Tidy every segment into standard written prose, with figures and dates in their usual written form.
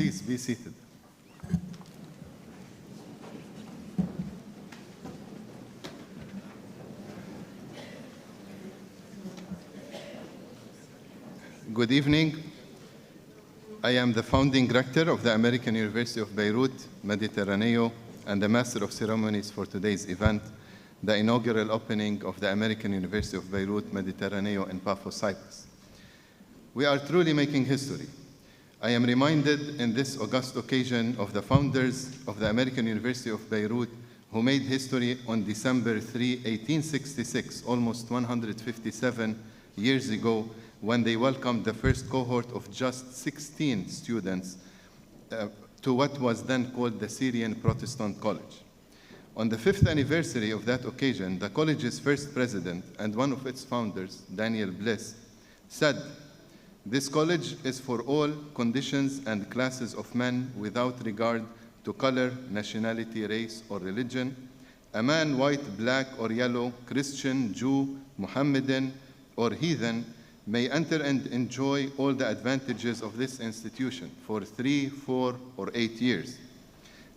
Please be seated. Good evening. I am the founding rector of the American University of Beirut, Mediterraneo, and the Master of Ceremonies for today's event, the inaugural opening of the American University of Beirut, Mediterraneo in Paphos, Cyprus. We are truly making history. I am reminded in this august occasion of the founders of the American University of Beirut who made history on December 3, 1866, almost 157 years ago, when they welcomed the first cohort of just 16 students to what was then called the Syrian Protestant College. On the 5th anniversary of that occasion, the college's first president and one of its founders, Daniel Bliss, said, "This college is for all conditions and classes of men without regard to color, nationality, race, or religion. A man, white, black, or yellow, Christian, Jew, Mohammedan, or heathen, may enter and enjoy all the advantages of this institution for 3, 4, or 8 years,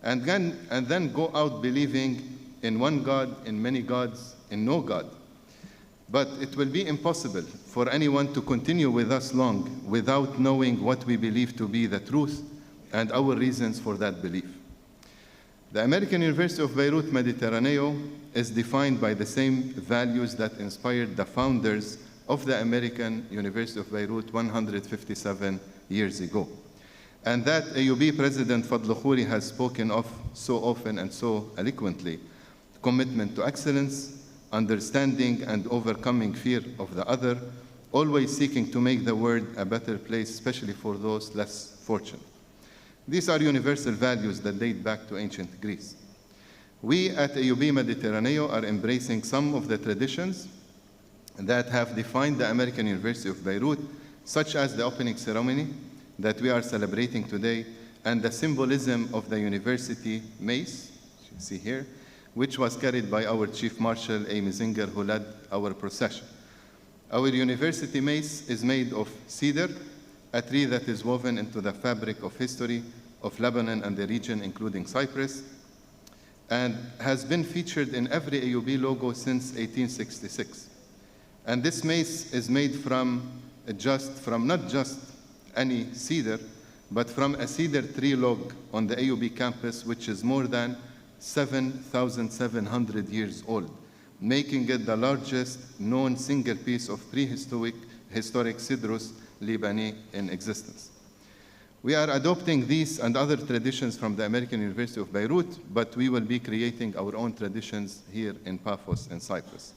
and then go out believing in one God, in many gods, in no God. But it will be impossible for anyone to continue with us long without knowing what we believe to be the truth and our reasons for that belief." The American University of Beirut, Mediterraneo is defined by the same values that inspired the founders of the American University of Beirut 157 years ago, and that AUB President Fadl Khouri has spoken of so often and so eloquently: commitment to excellence, understanding and overcoming fear of the other, always seeking to make the world a better place, especially for those less fortunate. These are universal values that date back to ancient Greece. We at AUB Mediterraneo are embracing some of the traditions that have defined the American University of Beirut, such as the opening ceremony that we are celebrating today, and the symbolism of the university mace, as you see here, which was carried by our Chief Marshal, Amy Zinger, who led our procession. Our university mace is made of cedar, a tree that is woven into the fabric of history of Lebanon and the region, including Cyprus, and has been featured in every AUB logo since 1866. And this mace is made from not just any cedar, but from a cedar tree log on the AUB campus, which is more than 7,700 years old, making it the largest known single piece of historic Cedrus Libani in existence. We are adopting these and other traditions from the American University of Beirut, but we will be creating our own traditions here in Paphos and Cyprus.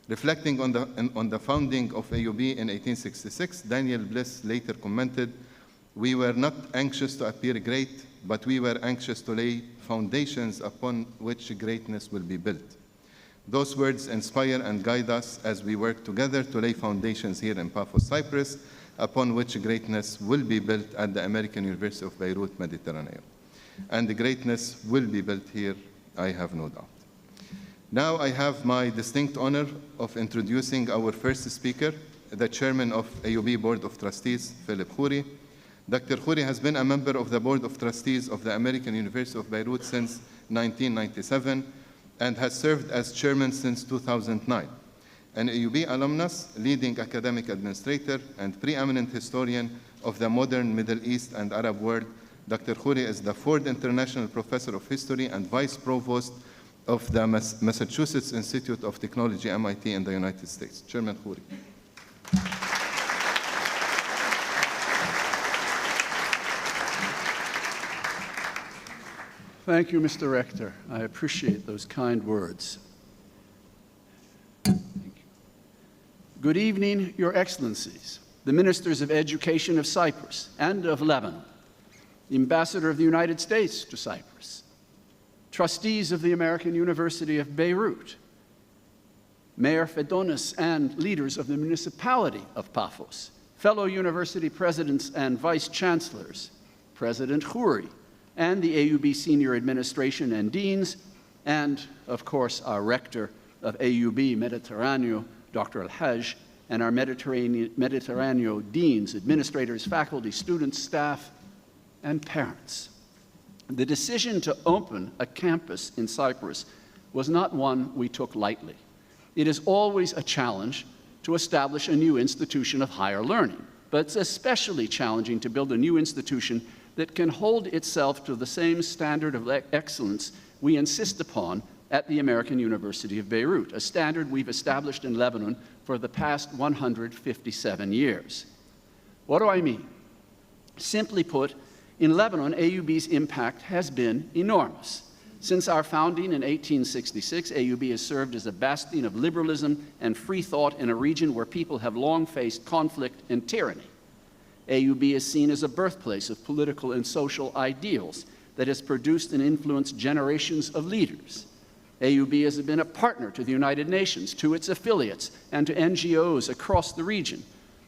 Reflecting on the founding of AUB in 1866, Daniel Bliss later commented, "We were not anxious to appear great, but we were anxious to lay foundations upon which greatness will be built." Those words inspire and guide us as we work together to lay foundations here in Paphos, Cyprus, upon which greatness will be built at the American University of Beirut, Mediterranean. And the greatness will be built here, I have no doubt. Now I have my distinct honor of introducing our first speaker, the chairman of AUB Board of Trustees, Philip Khouri. Dr. Khouri has been a member of the Board of Trustees of the American University of Beirut since 1997 and has served as chairman since 2009. An AUB alumnus, leading academic administrator, and preeminent historian of the modern Middle East and Arab world, Dr. Khouri is the Ford International Professor of History and Vice Provost of the Massachusetts Institute of Technology, MIT, in the United States. Chairman Khouri. Thank you, Mr. Rector. I appreciate those kind words. Thank you. Good evening, Your Excellencies, the Ministers of Education of Cyprus and of Lebanon, the Ambassador of the United States to Cyprus, trustees of the American University of Beirut, Mayor Fedonis and leaders of the municipality of Paphos, fellow university presidents and vice chancellors, President Khouri, and the AUB senior administration and deans, and of course our rector of AUB Mediterraneo, Dr. Al-Hajj, and our Mediterraneo deans, administrators, faculty, students, staff, and parents. The decision to open a campus in Cyprus was not one we took lightly. It is always a challenge to establish a new institution of higher learning, but it's especially challenging to build a new institution that can hold itself to the same standard of excellence we insist upon at the American University of Beirut, a standard we've established in Lebanon for the past 157 years. What do I mean? Simply put, in Lebanon, AUB's impact has been enormous. Since our founding in 1866, AUB has served as a bastion of liberalism and free thought in a region where people have long faced conflict and tyranny. AUB is seen as a birthplace of political and social ideals that has produced and influenced generations of leaders. AUB has been a partner to the United Nations, to its affiliates, and to NGOs across the region.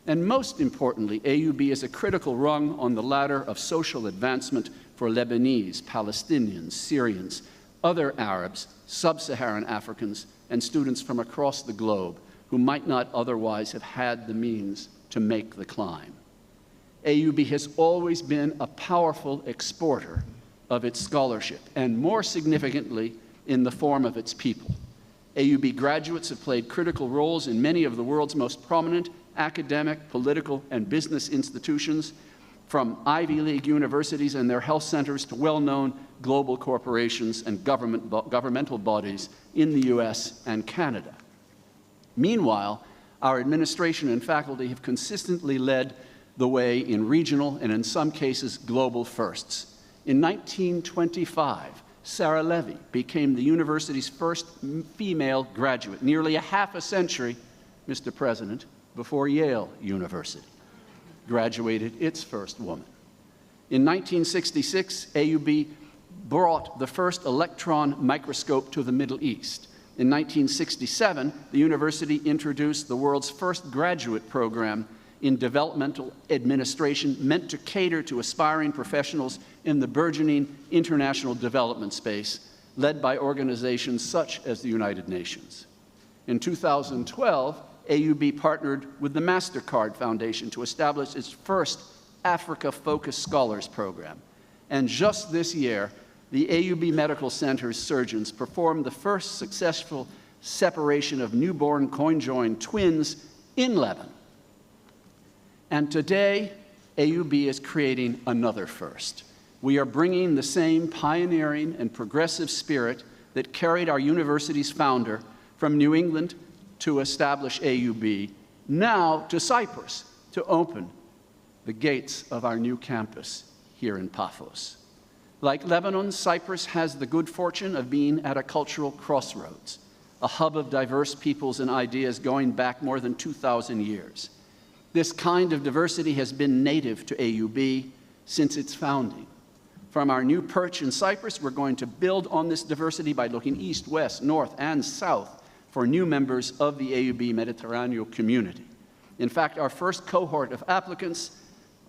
And most importantly, AUB is a critical rung on the ladder of social advancement for Lebanese, Palestinians, Syrians, other Arabs, sub-Saharan Africans, and students from across the globe who might not otherwise have had the means to make the climb. AUB has always been a powerful exporter of its scholarship, and more significantly, in the form of its people. AUB graduates have played critical roles in many of the world's most prominent academic, political, and business institutions, from Ivy League universities and their health centers to well-known global corporations and governmental bodies in the US and Canada. Meanwhile, our administration and faculty have consistently led the way in regional and, in some cases, global firsts. In 1925, Sarah Levy became the university's first female graduate, nearly a half a century, Mr. President, before Yale University graduated its first woman. In 1966, AUB brought the first electron microscope to the Middle East. In 1967, the university introduced the world's first graduate program in developmental administration meant to cater to aspiring professionals in the burgeoning international development space, led by organizations such as the United Nations. In 2012, AUB partnered with the MasterCard Foundation to establish its first Africa-focused scholars program. And just this year, the AUB Medical Center's surgeons performed the first successful separation of newborn conjoined twins in Lebanon. And today, AUB is creating another first. We are bringing the same pioneering and progressive spirit that carried our university's founder from New England to establish AUB, now to Cyprus, to open the gates of our new campus here in Paphos. Like Lebanon, Cyprus has the good fortune of being at a cultural crossroads, a hub of diverse peoples and ideas going back more than 2,000 years. This kind of diversity has been native to AUB since its founding. From our new perch in Cyprus, we're going to build on this diversity by looking east, west, north, and south for new members of the AUB Mediterraneo community. In fact, our first cohort of applicants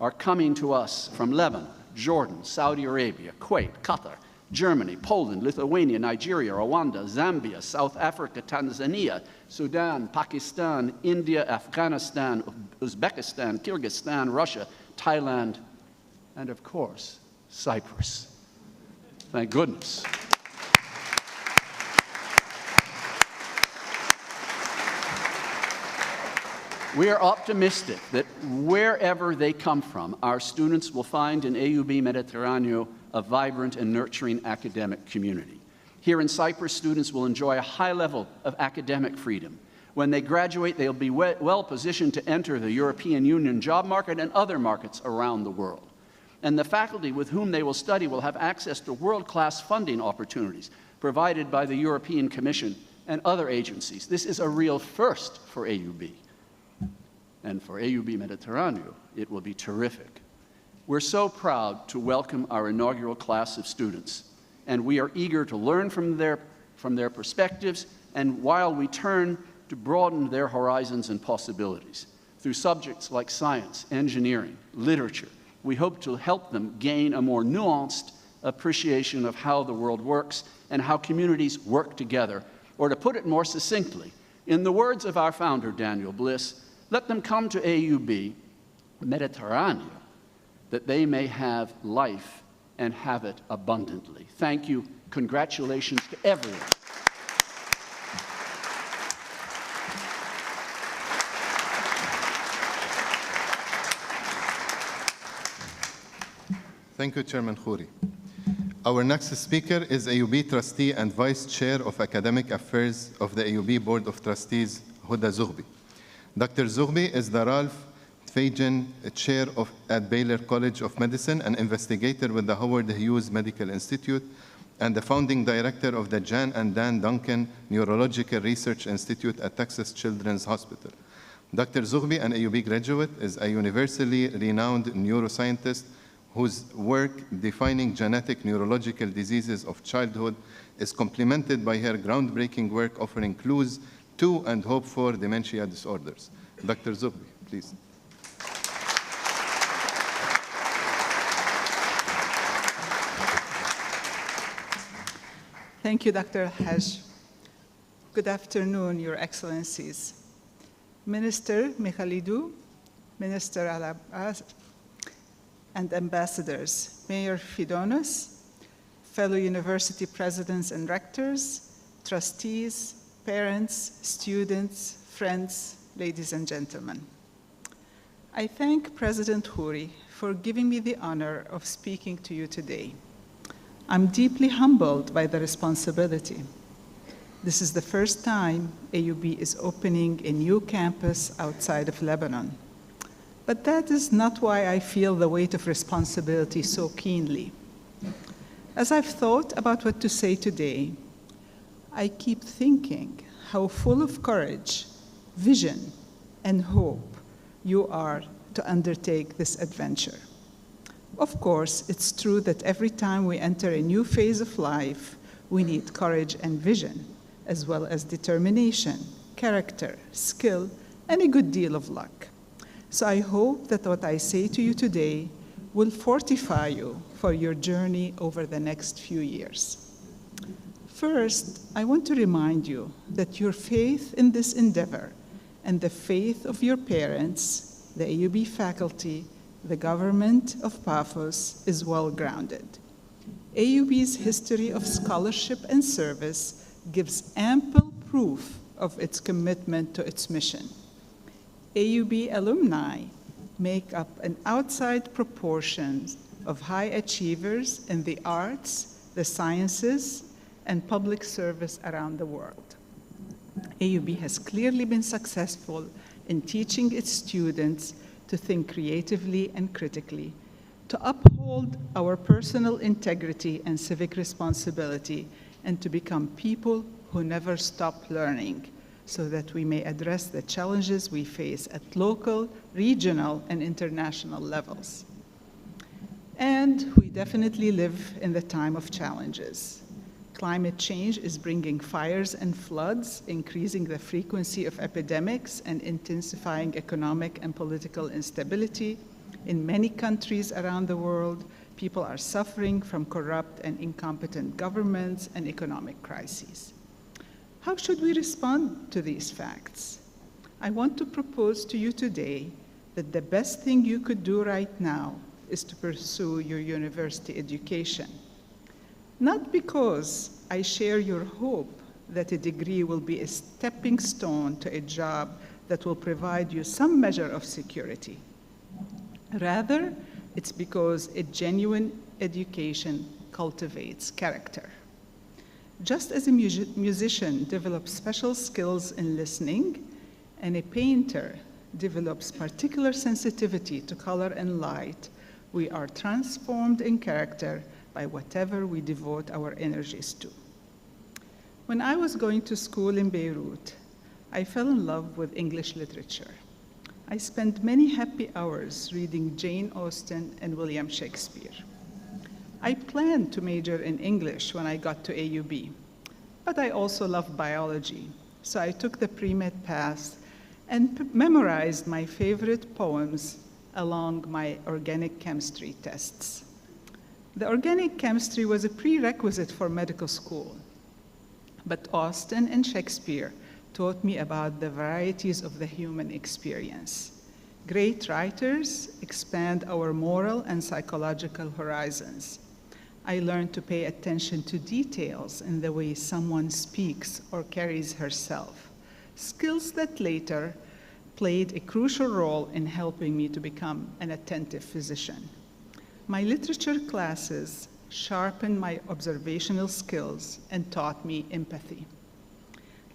are coming to us from Lebanon, Jordan, Saudi Arabia, Kuwait, Qatar, Germany, Poland, Lithuania, Nigeria, Rwanda, Zambia, South Africa, Tanzania, Sudan, Pakistan, India, Afghanistan, Uzbekistan, Kyrgyzstan, Russia, Thailand, and of course, Cyprus. Thank goodness. We are optimistic that wherever they come from, our students will find in AUB Mediterraneo a vibrant and nurturing academic community. Here in Cyprus, students will enjoy a high level of academic freedom. When they graduate, they'll be well positioned to enter the European Union job market and other markets around the world. And the faculty with whom they will study will have access to world-class funding opportunities provided by the European Commission and other agencies. This is a real first for AUB. And for AUB Mediterraneo, it will be terrific. We're so proud to welcome our inaugural class of students, and we are eager to learn from their perspectives, and while we turn to broaden their horizons and possibilities. Through subjects like science, engineering, literature, we hope to help them gain a more nuanced appreciation of how the world works and how communities work together. Or to put it more succinctly, in the words of our founder, Daniel Bliss, let them come to AUB Mediterraneo that they may have life and have it abundantly. Thank you. Congratulations to everyone. Thank you, Chairman Khoury. Our next speaker is AUB Trustee and Vice Chair of Academic Affairs of the AUB Board of Trustees, Huda Zughbi. Dr. Zughbi is the Ralph Feijgen Chair at Baylor College of Medicine, an investigator with the Howard Hughes Medical Institute, and the founding director of the Jan and Dan Duncan Neurological Research Institute at Texas Children's Hospital. Dr. Zughbi, an AUB graduate, is a universally renowned neuroscientist whose work defining genetic neurological diseases of childhood is complemented by her groundbreaking work offering clues to and hope for dementia disorders. Dr. Zughbi, please. Thank you, Dr. Hajj. Good afternoon, Your Excellencies. Minister Mikhalidou, Minister Al-Abbas, and ambassadors, Mayor Fidonis, fellow university presidents and rectors, trustees, parents, students, friends, ladies and gentlemen. I thank President Khoury for giving me the honor of speaking to you today. I'm deeply humbled by the responsibility. This is the first time AUB is opening a new campus outside of Lebanon. But that is not why I feel the weight of responsibility so keenly. As I've thought about what to say today, I keep thinking how full of courage, vision, and hope you are to undertake this adventure. Of course, it's true that every time we enter a new phase of life, we need courage and vision, as well as determination, character, skill, and a good deal of luck. So I hope that what I say to you today will fortify you for your journey over the next few years. First, I want to remind you that your faith in this endeavor and the faith of your parents, the AUB faculty, the government of Paphos is well-grounded. AUB's history of scholarship and service gives ample proof of its commitment to its mission. AUB alumni make up an outside proportion of high achievers in the arts, the sciences, and public service around the world. AUB has clearly been successful in teaching its students to think creatively and critically, to uphold our personal integrity and civic responsibility, and to become people who never stop learning, so that we may address the challenges we face at local, regional, and international levels. And we definitely live in the time of challenges. Climate change is bringing fires and floods, increasing the frequency of epidemics, and intensifying economic and political instability. In many countries around the world, people are suffering from corrupt and incompetent governments and economic crises. How should we respond to these facts? I want to propose to you today that the best thing you could do right now is to pursue your university education. Not because I share your hope that a degree will be a stepping stone to a job that will provide you some measure of security. Rather, it's because a genuine education cultivates character. Just as a musician develops special skills in listening, and a painter develops particular sensitivity to color and light, we are transformed in character by whatever we devote our energies to. When I was going to school in Beirut, I fell in love with English literature. I spent many happy hours reading Jane Austen and William Shakespeare. I planned to major in English when I got to AUB, but I also loved biology, so I took the pre-med path and memorized my favorite poems along my organic chemistry tests. The organic chemistry was a prerequisite for medical school, but Austen and Shakespeare taught me about the varieties of the human experience. Great writers expand our moral and psychological horizons. I learned to pay attention to details in the way someone speaks or carries herself, skills that later played a crucial role in helping me to become an attentive physician. My literature classes sharpened my observational skills and taught me empathy.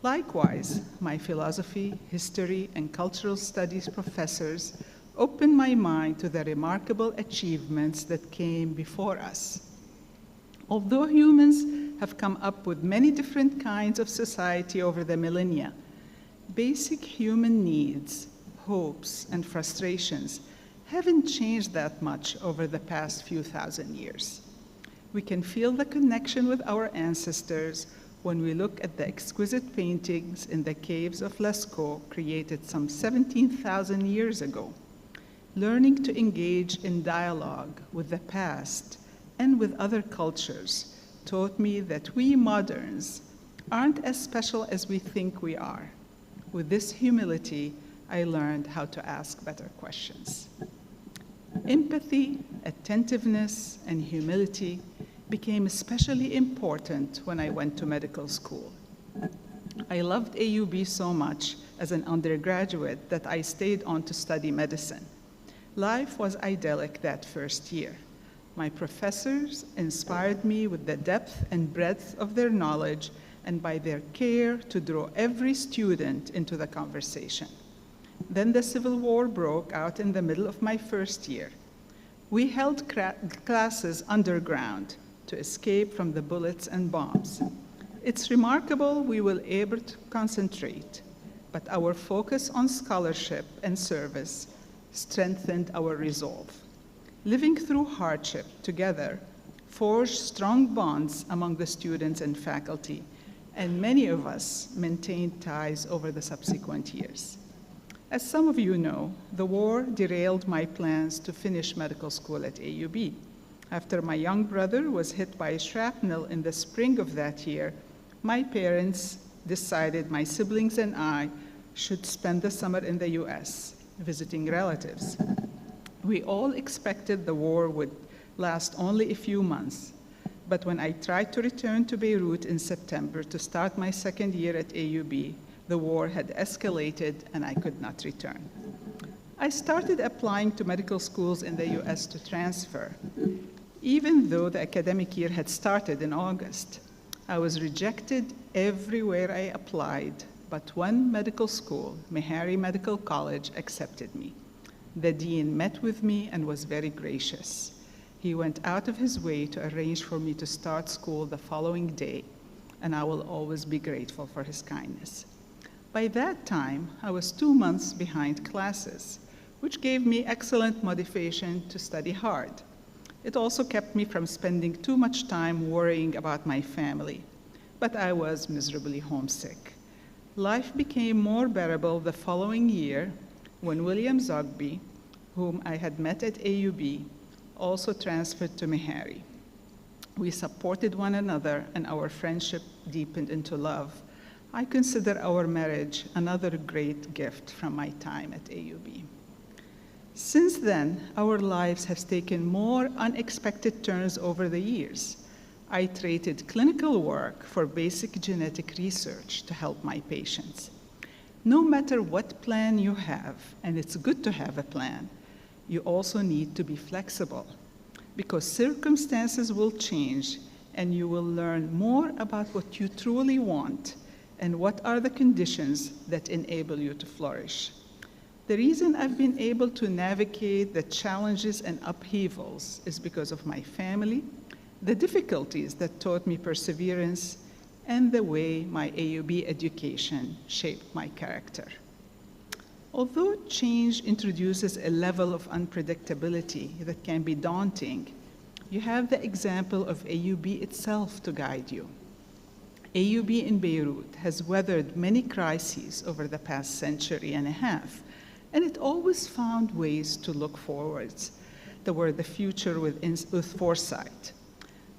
Likewise, my philosophy, history, and cultural studies professors opened my mind to the remarkable achievements that came before us. Although humans have come up with many different kinds of society over the millennia, basic human needs, hopes, and frustrations haven't changed that much over the past few thousand years. We can feel the connection with our ancestors when we look at the exquisite paintings in the caves of Lascaux created some 17,000 years ago. Learning to engage in dialogue with the past and with other cultures taught me that we moderns aren't as special as we think we are. With this humility, I learned how to ask better questions. Empathy, attentiveness, and humility became especially important when I went to medical school. I loved AUB so much as an undergraduate that I stayed on to study medicine. Life was idyllic that first year. My professors inspired me with the depth and breadth of their knowledge and by their care to draw every student into the conversation. Then the Civil War broke out in the middle of my first year. We held classes underground to escape from the bullets and bombs. It's remarkable we were able to concentrate, but our focus on scholarship and service strengthened our resolve. Living through hardship together forged strong bonds among the students and faculty, and many of us maintained ties over the subsequent years. As some of you know, the war derailed my plans to finish medical school at AUB. After my young brother was hit by shrapnel in the spring of that year, my parents decided my siblings and I should spend the summer in the US, visiting relatives. We all expected the war would last only a few months, but when I tried to return to Beirut in September to start my second year at AUB, the war had escalated and I could not return. I started applying to medical schools in the US to transfer. Even though the academic year had started in August, I was rejected everywhere I applied, but one medical school, Meharry Medical College, accepted me. The dean met with me and was very gracious. He went out of his way to arrange for me to start school the following day, and I will always be grateful for his kindness. By that time, I was 2 months behind classes, which gave me excellent motivation to study hard. It also kept me from spending too much time worrying about my family, but I was miserably homesick. Life became more bearable the following year when William Zogby, whom I had met at AUB, also transferred to Meharry. We supported one another and our friendship deepened into love. I consider our marriage another great gift from my time at AUB. Since then, our lives have taken more unexpected turns over the years. I traded clinical work for basic genetic research to help my patients. No matter what plan you have, and it's good to have a plan, you also need to be flexible because circumstances will change and you will learn more about what you truly want and what are the conditions that enable you to flourish. The reason I've been able to navigate the challenges and upheavals is because of my family, the difficulties that taught me perseverance, and the way my AUB education shaped my character. Although change introduces a level of unpredictability that can be daunting, you have the example of AUB itself to guide you. AUB in Beirut has weathered many crises over the past century and a half, and it always found ways to look forwards toward the future with foresight.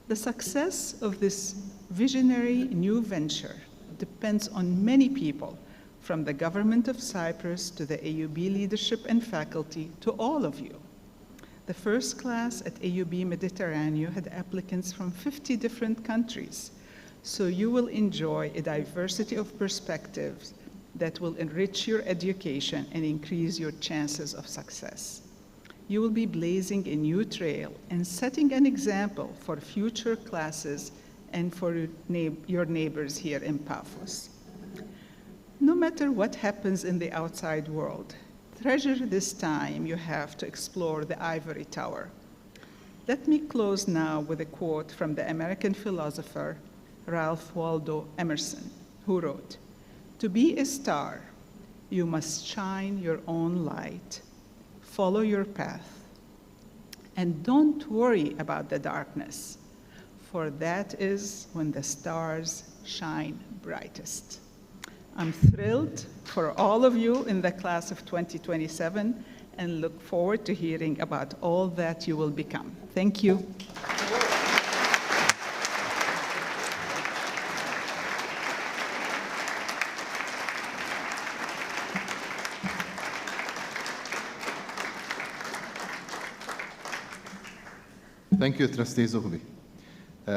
The success of this visionary new venture depends on many people, from the government of Cyprus to the AUB leadership and faculty, to all of you. The first class at AUB Mediterraneo had applicants from 50 different countries, so you will enjoy a diversity of perspectives that will enrich your education and increase your chances of success. You will be blazing a new trail and setting an example for future classes and for your neighbors here in Paphos. No matter what happens in the outside world, treasure this time you have to explore the ivory tower. Let me close now with a quote from the American philosopher Ralph Waldo Emerson, who wrote, "To be a star, you must shine your own light, follow your path, and don't worry about the darkness, for that is when the stars shine brightest." I'm thrilled for all of you in the class of 2027 and look forward to hearing about all that you will become. Thank you. Thank you, Trustee Zuhbi.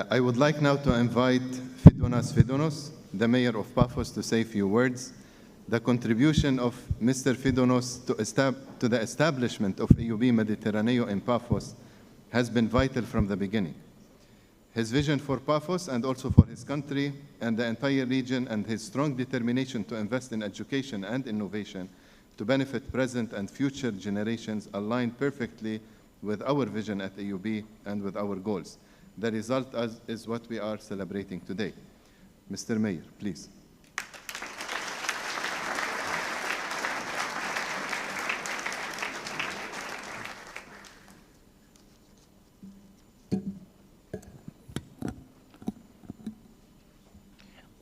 I would like now to invite Fidonos, the mayor of Paphos, to say a few words. The contribution of Mr. Fidonos to the establishment of AUB Mediterraneo in Paphos has been vital from the beginning. His vision for Paphos and also for his country and the entire region, and his strong determination to invest in education and innovation to benefit present and future generations align perfectly with our vision at AUB and with our goals. The result is what we are celebrating today. Mr. Mayor, please.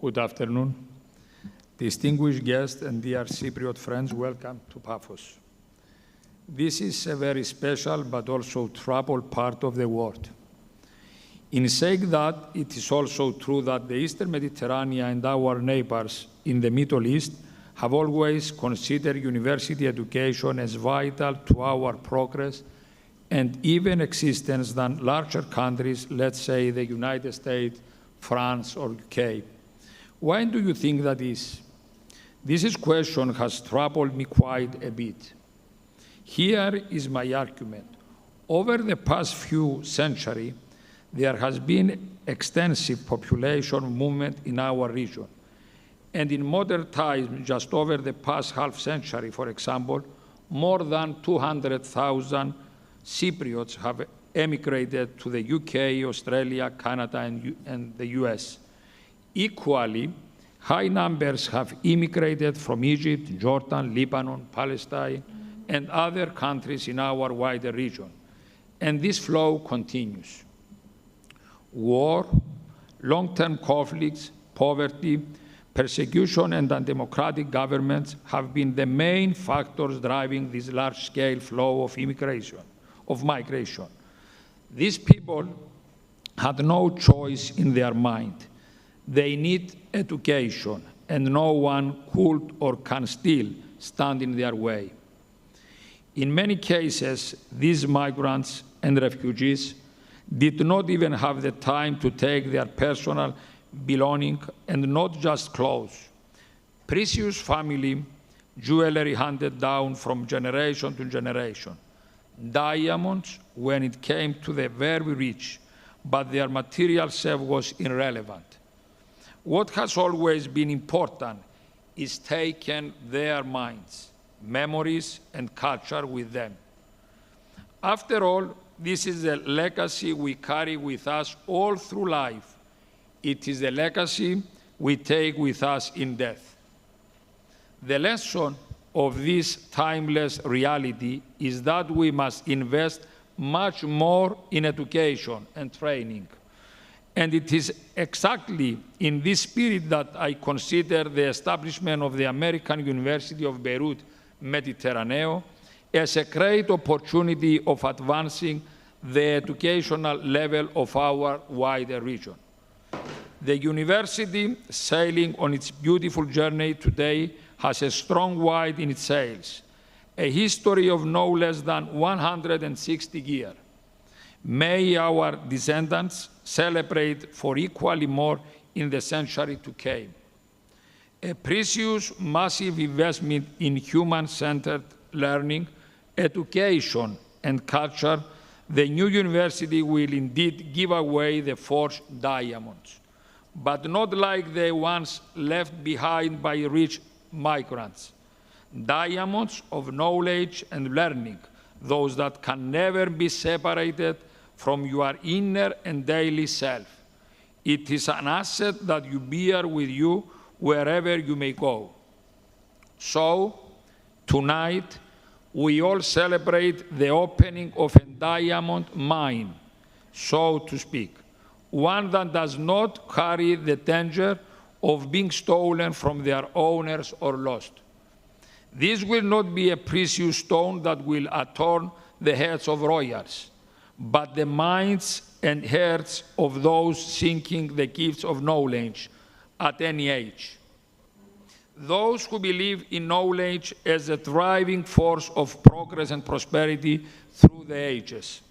Good afternoon. Distinguished guests and dear Cypriot friends, welcome to Paphos. This is a very special but also troubled part of the world. In saying that, it is also true that the Eastern Mediterranean and our neighbors in the Middle East have always considered university education as vital to our progress and even existence than larger countries, let's say the United States, France, or UK. Why do you think that is? This question has troubled me quite a bit. Here is my argument. Over the past few centuries, there has been extensive population movement in our region. And in modern times, just over the past half century, for example, more than 200,000 Cypriots have emigrated to the UK, Australia, Canada, and the US. Equally, high numbers have immigrated from Egypt, Jordan, Lebanon, Palestine, and other countries in our wider region. And this flow continues. War, long-term conflicts, poverty, persecution, and undemocratic governments have been the main factors driving this large-scale flow of migration. These people had no choice in their mind. They need education, and no one could or can still stand in their way. In many cases, these migrants and refugees did not even have the time to take their personal belongings, and not just clothes. Precious family jewelry handed down from generation to generation. Diamonds when it came to the very rich, but their material self was irrelevant. What has always been important is taking their minds, memories, and culture with them. After all, this is a legacy we carry with us all through life. It is a legacy we take with us in death. The lesson of this timeless reality is that we must invest much more in education and training. And it is exactly in this spirit that I consider the establishment of the American University of Beirut, Mediterraneo, as a great opportunity of advancing the educational level of our wider region. The university, sailing on its beautiful journey today, has a strong wind in its sails, a history of no less than 160 years. May our descendants celebrate for equally more in the century to come. A precious, massive investment in human-centered learning, education, and culture, the new university will indeed give away the forged diamonds, but not like the ones left behind by rich migrants. Diamonds of knowledge and learning, those that can never be separated from your inner and daily self. It is an asset that you bear with you wherever you may go. So, tonight, we all celebrate the opening of a diamond mine, so to speak, one that does not carry the danger of being stolen from their owners or lost. This will not be a precious stone that will adorn the heads of royals, but the minds and hearts of those seeking the gifts of knowledge at any age. Those who believe in knowledge as a driving force of progress and prosperity through the ages.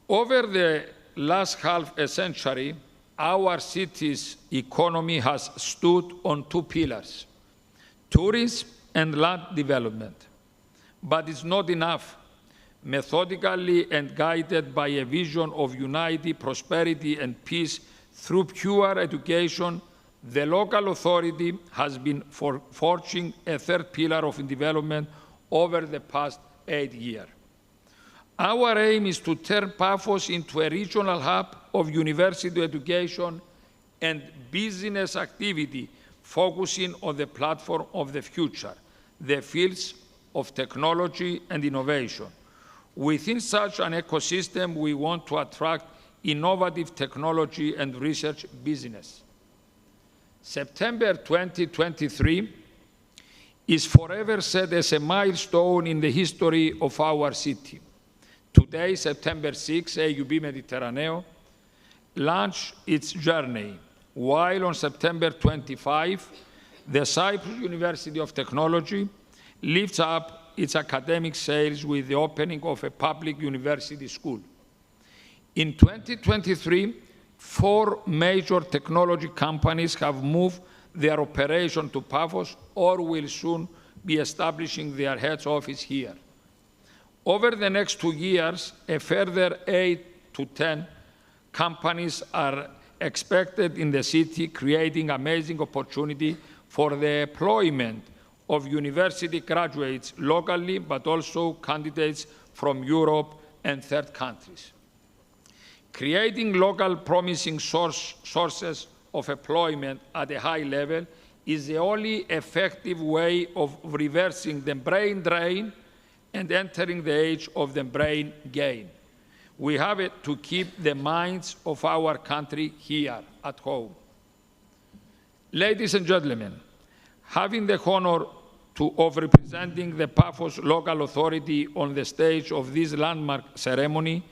Over the last half a century, our city's economy has stood on two pillars: tourism and land development. But it's not enough. Methodically and guided by a vision of unity, prosperity, and peace through pure education, the local authority has been forging a third pillar of development over the past 8 years. Our aim is to turn Paphos into a regional hub of university education and business activity, focusing on the platform of the future, the fields of technology and innovation. Within such an ecosystem, we want to attract innovative technology and research business. September 2023 is forever set as a milestone in the history of our city. Today, September 6, AUB Mediterraneo launched its journey, while on September 25, the Cyprus University of Technology lifts up its academic sails with the opening of a public university school. In 2023, 4 major technology companies have moved their operation to Paphos or will soon be establishing their head office here. Over the next 2 years, a further 8 to 10 companies are expected in the city, creating amazing opportunity for the employment of university graduates locally, but also candidates from Europe and third countries. Creating local promising sources of employment at a high level is the only effective way of reversing the brain drain and entering the age of the brain gain. We have to keep the minds of our country here at home. Ladies and gentlemen, having the honor of representing the Paphos local authority on the stage of this landmark ceremony,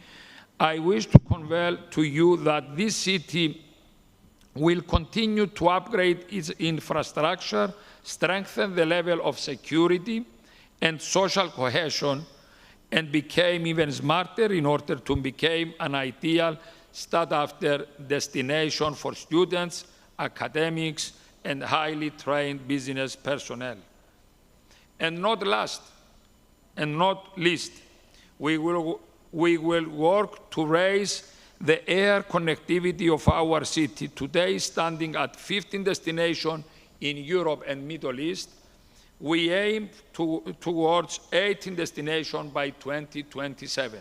I wish to convey to you that this city will continue to upgrade its infrastructure, strengthen the level of security and social cohesion, and became even smarter in order to become an ideal sought-after destination for students, academics, and highly trained business personnel. And not last, and not least, we will work to raise the air connectivity of our city, today standing at 15 destinations in Europe and Middle East. We aim towards 18 destinations by 2027.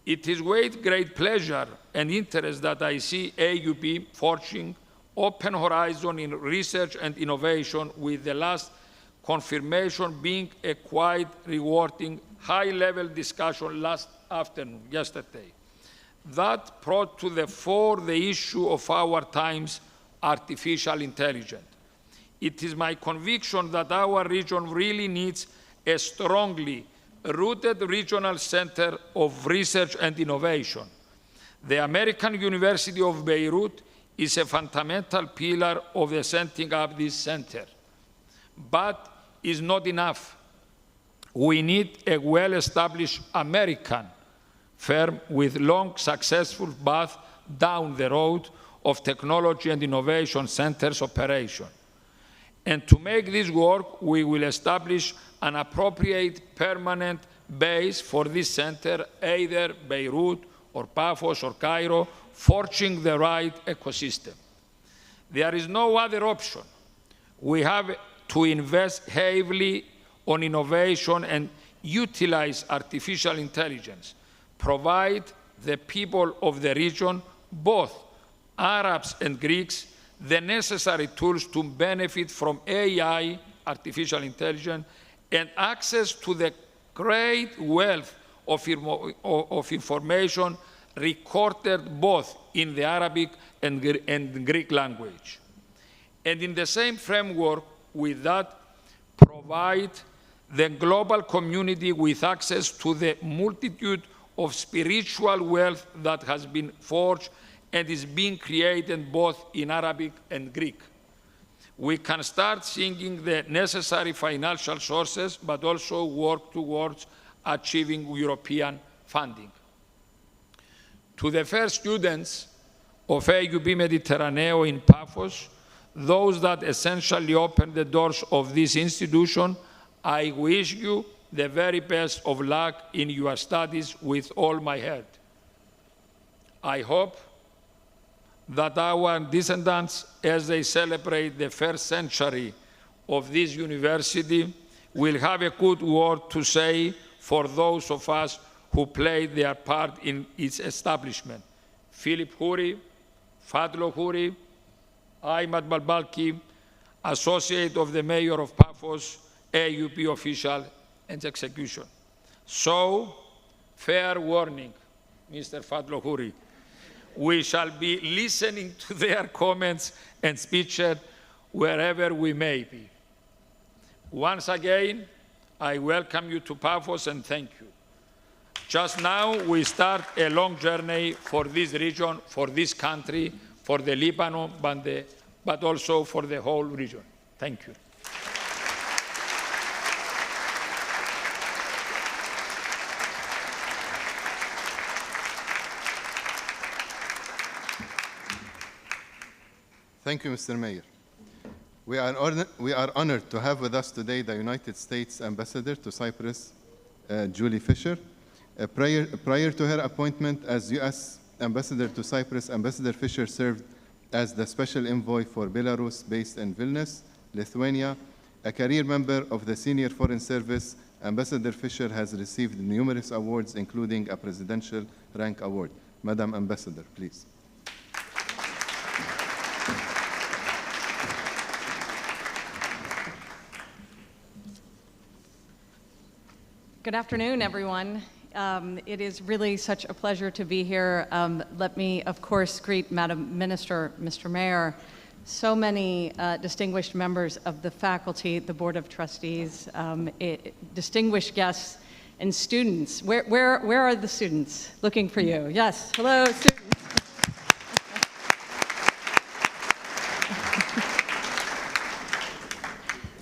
It is with great pleasure and interest that I see AUB forging open horizon in research and innovation, with the last confirmation being a quite rewarding high-level discussion yesterday, that brought to the fore the issue of our times, artificial intelligence. It is my conviction that our region really needs a strongly rooted regional center of research and innovation. The American University of Beirut is a fundamental pillar of the setting up this center, but is not enough. We need a well-established American firm with long, successful path down the road of technology and innovation centers operation. And to make this work, we will establish an appropriate permanent base for this center, either Beirut or Paphos or Cairo, forging the right ecosystem. There is no other option. We have to invest heavily on innovation and utilize artificial intelligence, provide the people of the region, both Arabs and Greeks, the necessary tools to benefit from AI, artificial intelligence, and access to the great wealth of information recorded both in the Arabic and Greek language. And in the same framework with that, provide the global community with access to the multitude of spiritual wealth that has been forged and is being created both in Arabic and Greek. We can start seeing the necessary financial sources, but also work towards achieving European funding. To the first students of AUB Mediterraneo in Paphos, those that essentially opened the doors of this institution, I wish you the very best of luck in your studies with all my heart. I hope that our descendants, as they celebrate the first century of this university, will have a good word to say for those of us who played their part in its establishment. Philip Huri, Fadlo Huri, Ahmad Balbalki, Associate of the Mayor of Paphos, AUP official and execution. So, fair warning, Mr. Fadlo Huri, we shall be listening to their comments and speeches wherever we may be. Once again, I welcome you to Paphos and thank you. Just now, we start a long journey for this region, for this country, for the Lebanon, but also for the whole region. Thank you. Thank you, Mr. Mayor. We are honored to have with us today the United States Ambassador to Cyprus, Julie Fisher. Prior to her appointment as U.S. Ambassador to Cyprus, Ambassador Fisher served as the Special Envoy for Belarus based in Vilnius, Lithuania. A career member of the Senior Foreign Service, Ambassador Fisher has received numerous awards, including a Presidential Rank Award. Madam Ambassador, please. Good afternoon, everyone. It is really such a pleasure to be here. Let me, of course, greet Madam Minister, Mr. Mayor, so many distinguished members of the faculty, the Board of Trustees, distinguished guests, and students. Where are the students? Looking for you. Yes, hello, students.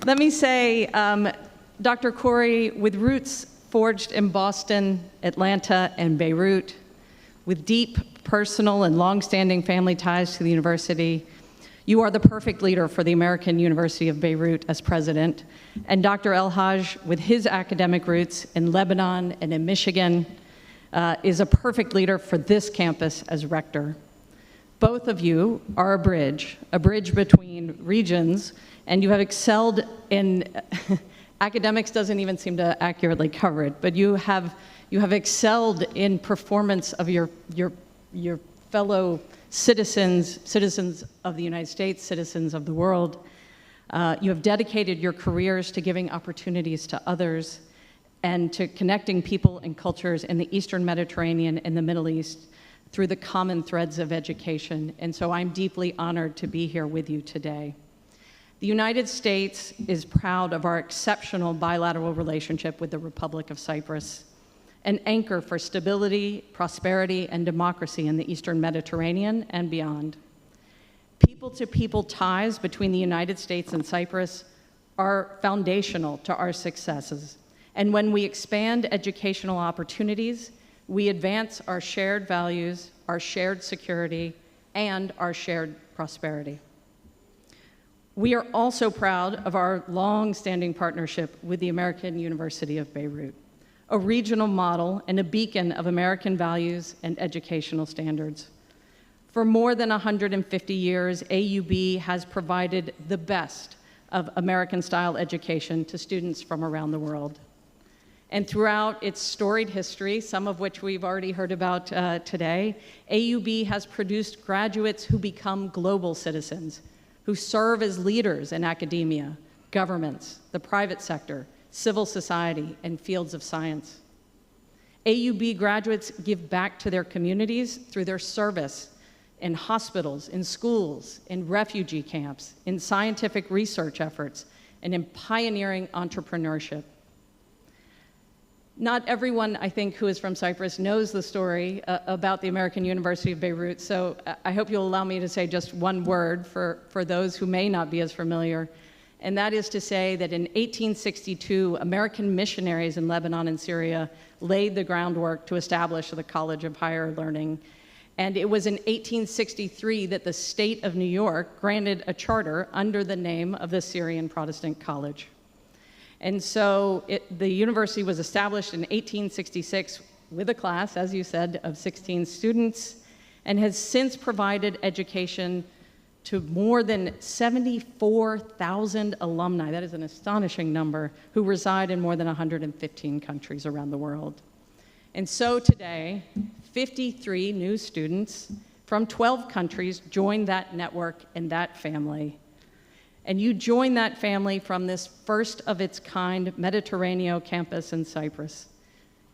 Let me say, Dr. Corey, with roots forged in Boston, Atlanta, and Beirut, with deep personal and long-standing family ties to the university, you are the perfect leader for the American University of Beirut as president. And Dr. El-Haj, with his academic roots in Lebanon and in Michigan, is a perfect leader for this campus as rector. Both of you are a bridge between regions, and you have excelled in academics doesn't even seem to accurately cover it, but you have excelled in performance of your fellow citizens of the United States, citizens of the world. You have dedicated your careers to giving opportunities to others and to connecting people and cultures in the Eastern Mediterranean and the Middle East through the common threads of education. And so I'm deeply honored to be here with you today. The United States is proud of our exceptional bilateral relationship with the Republic of Cyprus, an anchor for stability, prosperity, and democracy in the Eastern Mediterranean and beyond. People-to-people ties between the United States and Cyprus are foundational to our successes. And when we expand educational opportunities, we advance our shared values, our shared security, and our shared prosperity. We are also proud of our long-standing partnership with the American University of Beirut, a regional model and a beacon of American values and educational standards. For more than 150 years, AUB has provided the best of American-style education to students from around the world. And throughout its storied history, some of which we've already heard about today, AUB has produced graduates who become global citizens, who serve as leaders in academia, governments, the private sector, civil society, and fields of science. AUB graduates give back to their communities through their service in hospitals, in schools, in refugee camps, in scientific research efforts, and in pioneering entrepreneurship. Not everyone, I think, who is from Cyprus knows the story about the American University of Beirut, so I hope you'll allow me to say just one word for those who may not be as familiar, and that is to say that in 1862, American missionaries in Lebanon and Syria laid the groundwork to establish the College of Higher Learning. And it was in 1863 that the state of New York granted a charter under the name of the Syrian Protestant College. And so the university was established in 1866 with a class, as you said, of 16 students, and has since provided education to more than 74,000 alumni. That is an astonishing number, who reside in more than 115 countries around the world. And so today, 53 new students from 12 countries join that network and that family. And you join that family from this first of its kind Mediterraneo campus in Cyprus,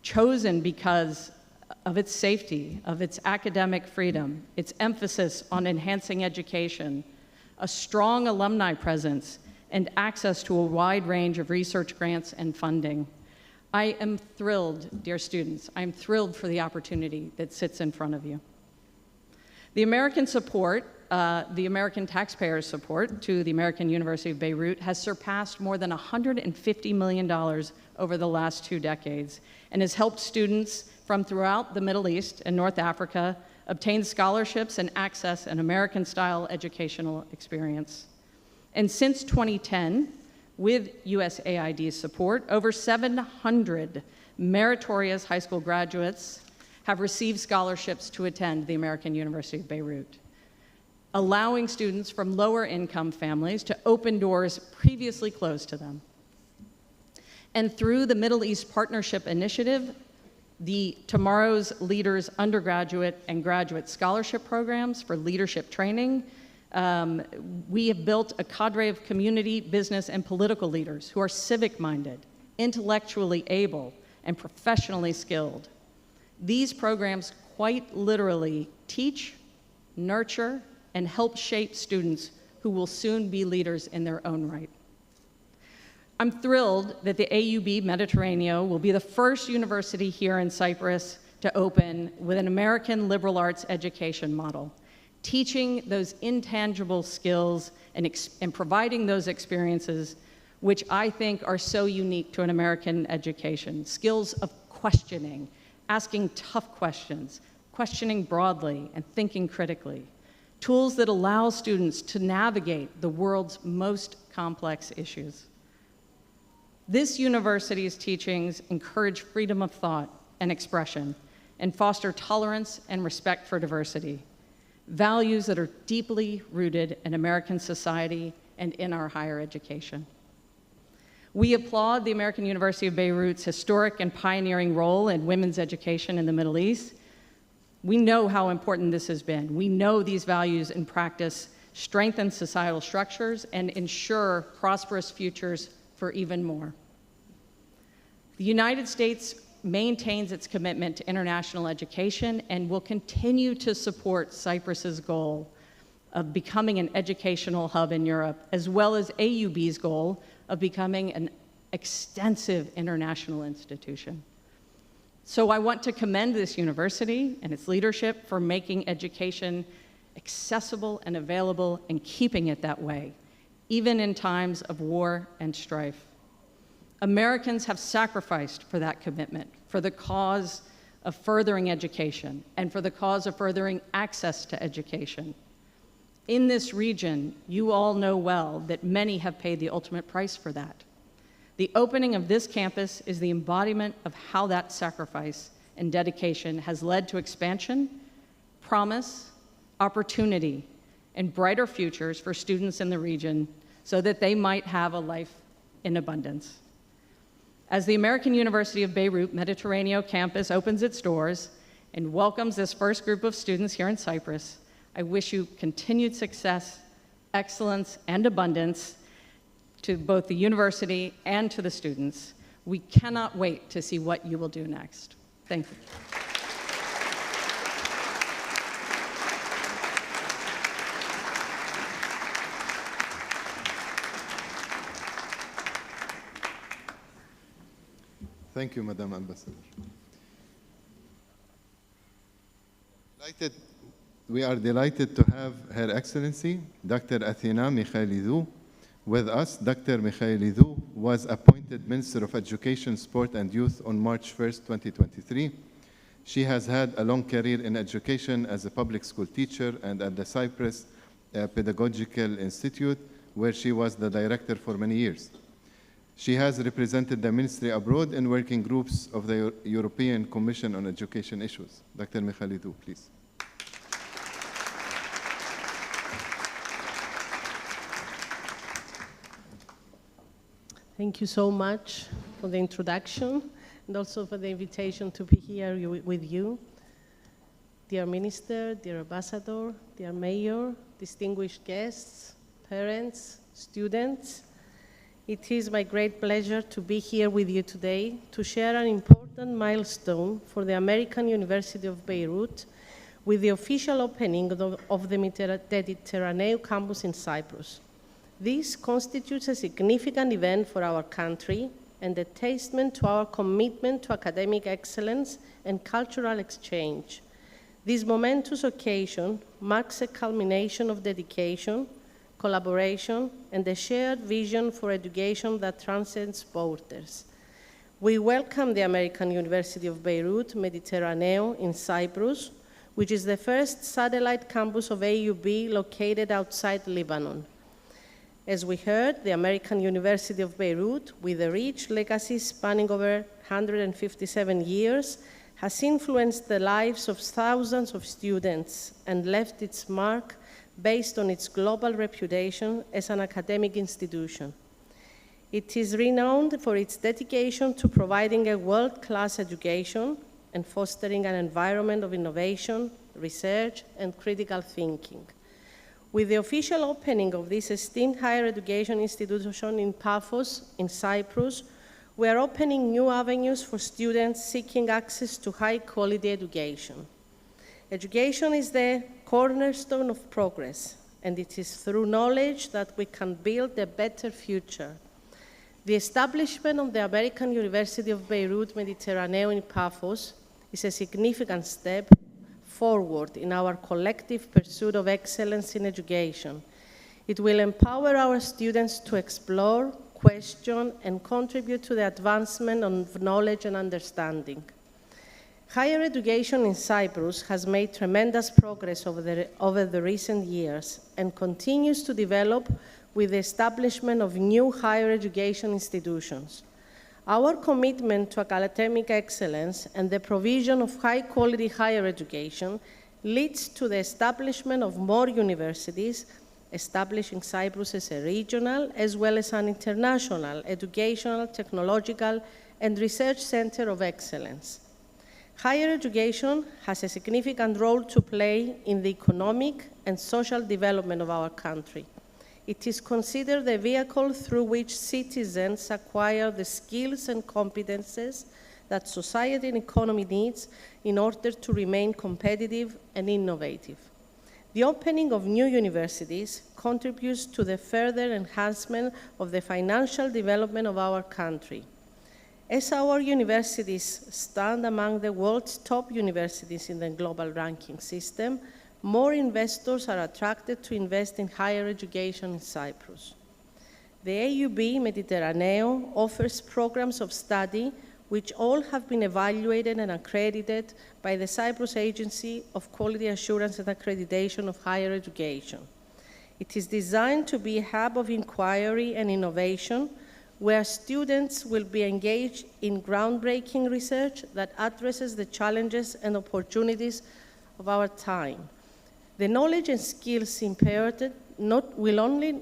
chosen because of its safety, of its academic freedom, its emphasis on enhancing education, a strong alumni presence, and access to a wide range of research grants and funding. I am thrilled, dear students, I'm thrilled for the opportunity that sits in front of you. The American support, the American taxpayers' support to the American University of Beirut has surpassed more than $150 million over the last 2 decades and has helped students from throughout the Middle East and North Africa obtain scholarships and access an American-style educational experience. And since 2010, with USAID's support, over 700 meritorious high school graduates have received scholarships to attend the American University of Beirut, allowing students from lower income families to open doors previously closed to them. And through the Middle East Partnership Initiative, the Tomorrow's Leaders undergraduate and graduate scholarship programs for leadership training, we have built a cadre of community, business, and political leaders who are civic-minded, intellectually able, and professionally skilled. These programs quite literally teach, nurture, and help shape students who will soon be leaders in their own right. I'm thrilled that the AUB Mediterraneo will be the first university here in Cyprus to open with an American liberal arts education model, teaching those intangible skills and providing those experiences which I think are so unique to an American education. Skills of questioning, asking tough questions, questioning broadly, and thinking critically. Tools that allow students to navigate the world's most complex issues. This university's teachings encourage freedom of thought and expression and foster tolerance and respect for diversity, values that are deeply rooted in American society and in our higher education. We applaud the American University of Beirut's historic and pioneering role in women's education in the Middle East. We know how important this has been. We know these values in practice strengthen societal structures and ensure prosperous futures for even more. The United States maintains its commitment to international education and will continue to support Cyprus's goal of becoming an educational hub in Europe, as well as AUB's goal of becoming an extensive international institution. So I want to commend this university and its leadership for making education accessible and available, and keeping it that way, even in times of war and strife. Americans have sacrificed for that commitment, for the cause of furthering education, and for the cause of furthering access to education. In this region, you all know well that many have paid the ultimate price for that. The opening of this campus is the embodiment of how that sacrifice and dedication has led to expansion, promise, opportunity, and brighter futures for students in the region so that they might have a life in abundance. As the American University of Beirut Mediterraneo campus opens its doors and welcomes this first group of students here in Cyprus, I wish you continued success, excellence, and abundance to both the university and to the students. We cannot wait to see what you will do next. Thank you. Thank you, Madam Ambassador. We are delighted to have Her Excellency, Dr. Athina Mikhailidou, with us. Dr. Mikhailidou was appointed Minister of Education, Sport and Youth on March 1st, 2023. She has had a long career in education as a public school teacher and at the Cyprus Pedagogical Institute, where she was the director for many years. She has represented the ministry abroad in working groups of the European Commission on Education issues. Dr. Mikhailidou, please. Thank you so much for the introduction and also for the invitation to be here with you. Dear Minister, dear Ambassador, dear Mayor, distinguished guests, parents, students, it is my great pleasure to be here with you today to share an important milestone for the American University of Beirut with the official opening of the Mediterraneo campus in Cyprus. This constitutes a significant event for our country and a testament to our commitment to academic excellence and cultural exchange. This momentous occasion marks a culmination of dedication, collaboration, and a shared vision for education that transcends borders. We welcome the American University of Beirut Mediterraneo in Cyprus, which is the first satellite campus of AUB located outside Lebanon. As we heard, the American University of Beirut, with a rich legacy spanning over 157 years, has influenced the lives of thousands of students and left its mark based on its global reputation as an academic institution. It is renowned for its dedication to providing a world-class education and fostering an environment of innovation, research, and critical thinking. With the official opening of this esteemed higher education institution in Paphos, in Cyprus, we are opening new avenues for students seeking access to high-quality education. Education is the cornerstone of progress, and it is through knowledge that we can build a better future. The establishment of the American University of Beirut Mediterraneo in Paphos is a significant step forward in our collective pursuit of excellence in education. It will empower our students to explore, question, and contribute to the advancement of knowledge and understanding. Higher education in Cyprus has made tremendous progress over the recent years and continues to develop with the establishment of new higher education institutions. Our commitment to academic excellence and the provision of high-quality higher education leads to the establishment of more universities, establishing Cyprus as a regional as well as an international educational, technological, and research center of excellence. Higher education has a significant role to play in the economic and social development of our country. It is considered the vehicle through which citizens acquire the skills and competences that society and economy needs in order to remain competitive and innovative. The opening of new universities contributes to the further enhancement of the financial development of our country. As our universities stand among the world's top universities in the global ranking system, more investors are attracted to invest in higher education in Cyprus. The AUB Mediterraneo offers programs of study which all have been evaluated and accredited by the Cyprus Agency of Quality Assurance and Accreditation of Higher Education. It is designed to be a hub of inquiry and innovation where students will be engaged in groundbreaking research that addresses the challenges and opportunities of our time. The knowledge and skills imparted will only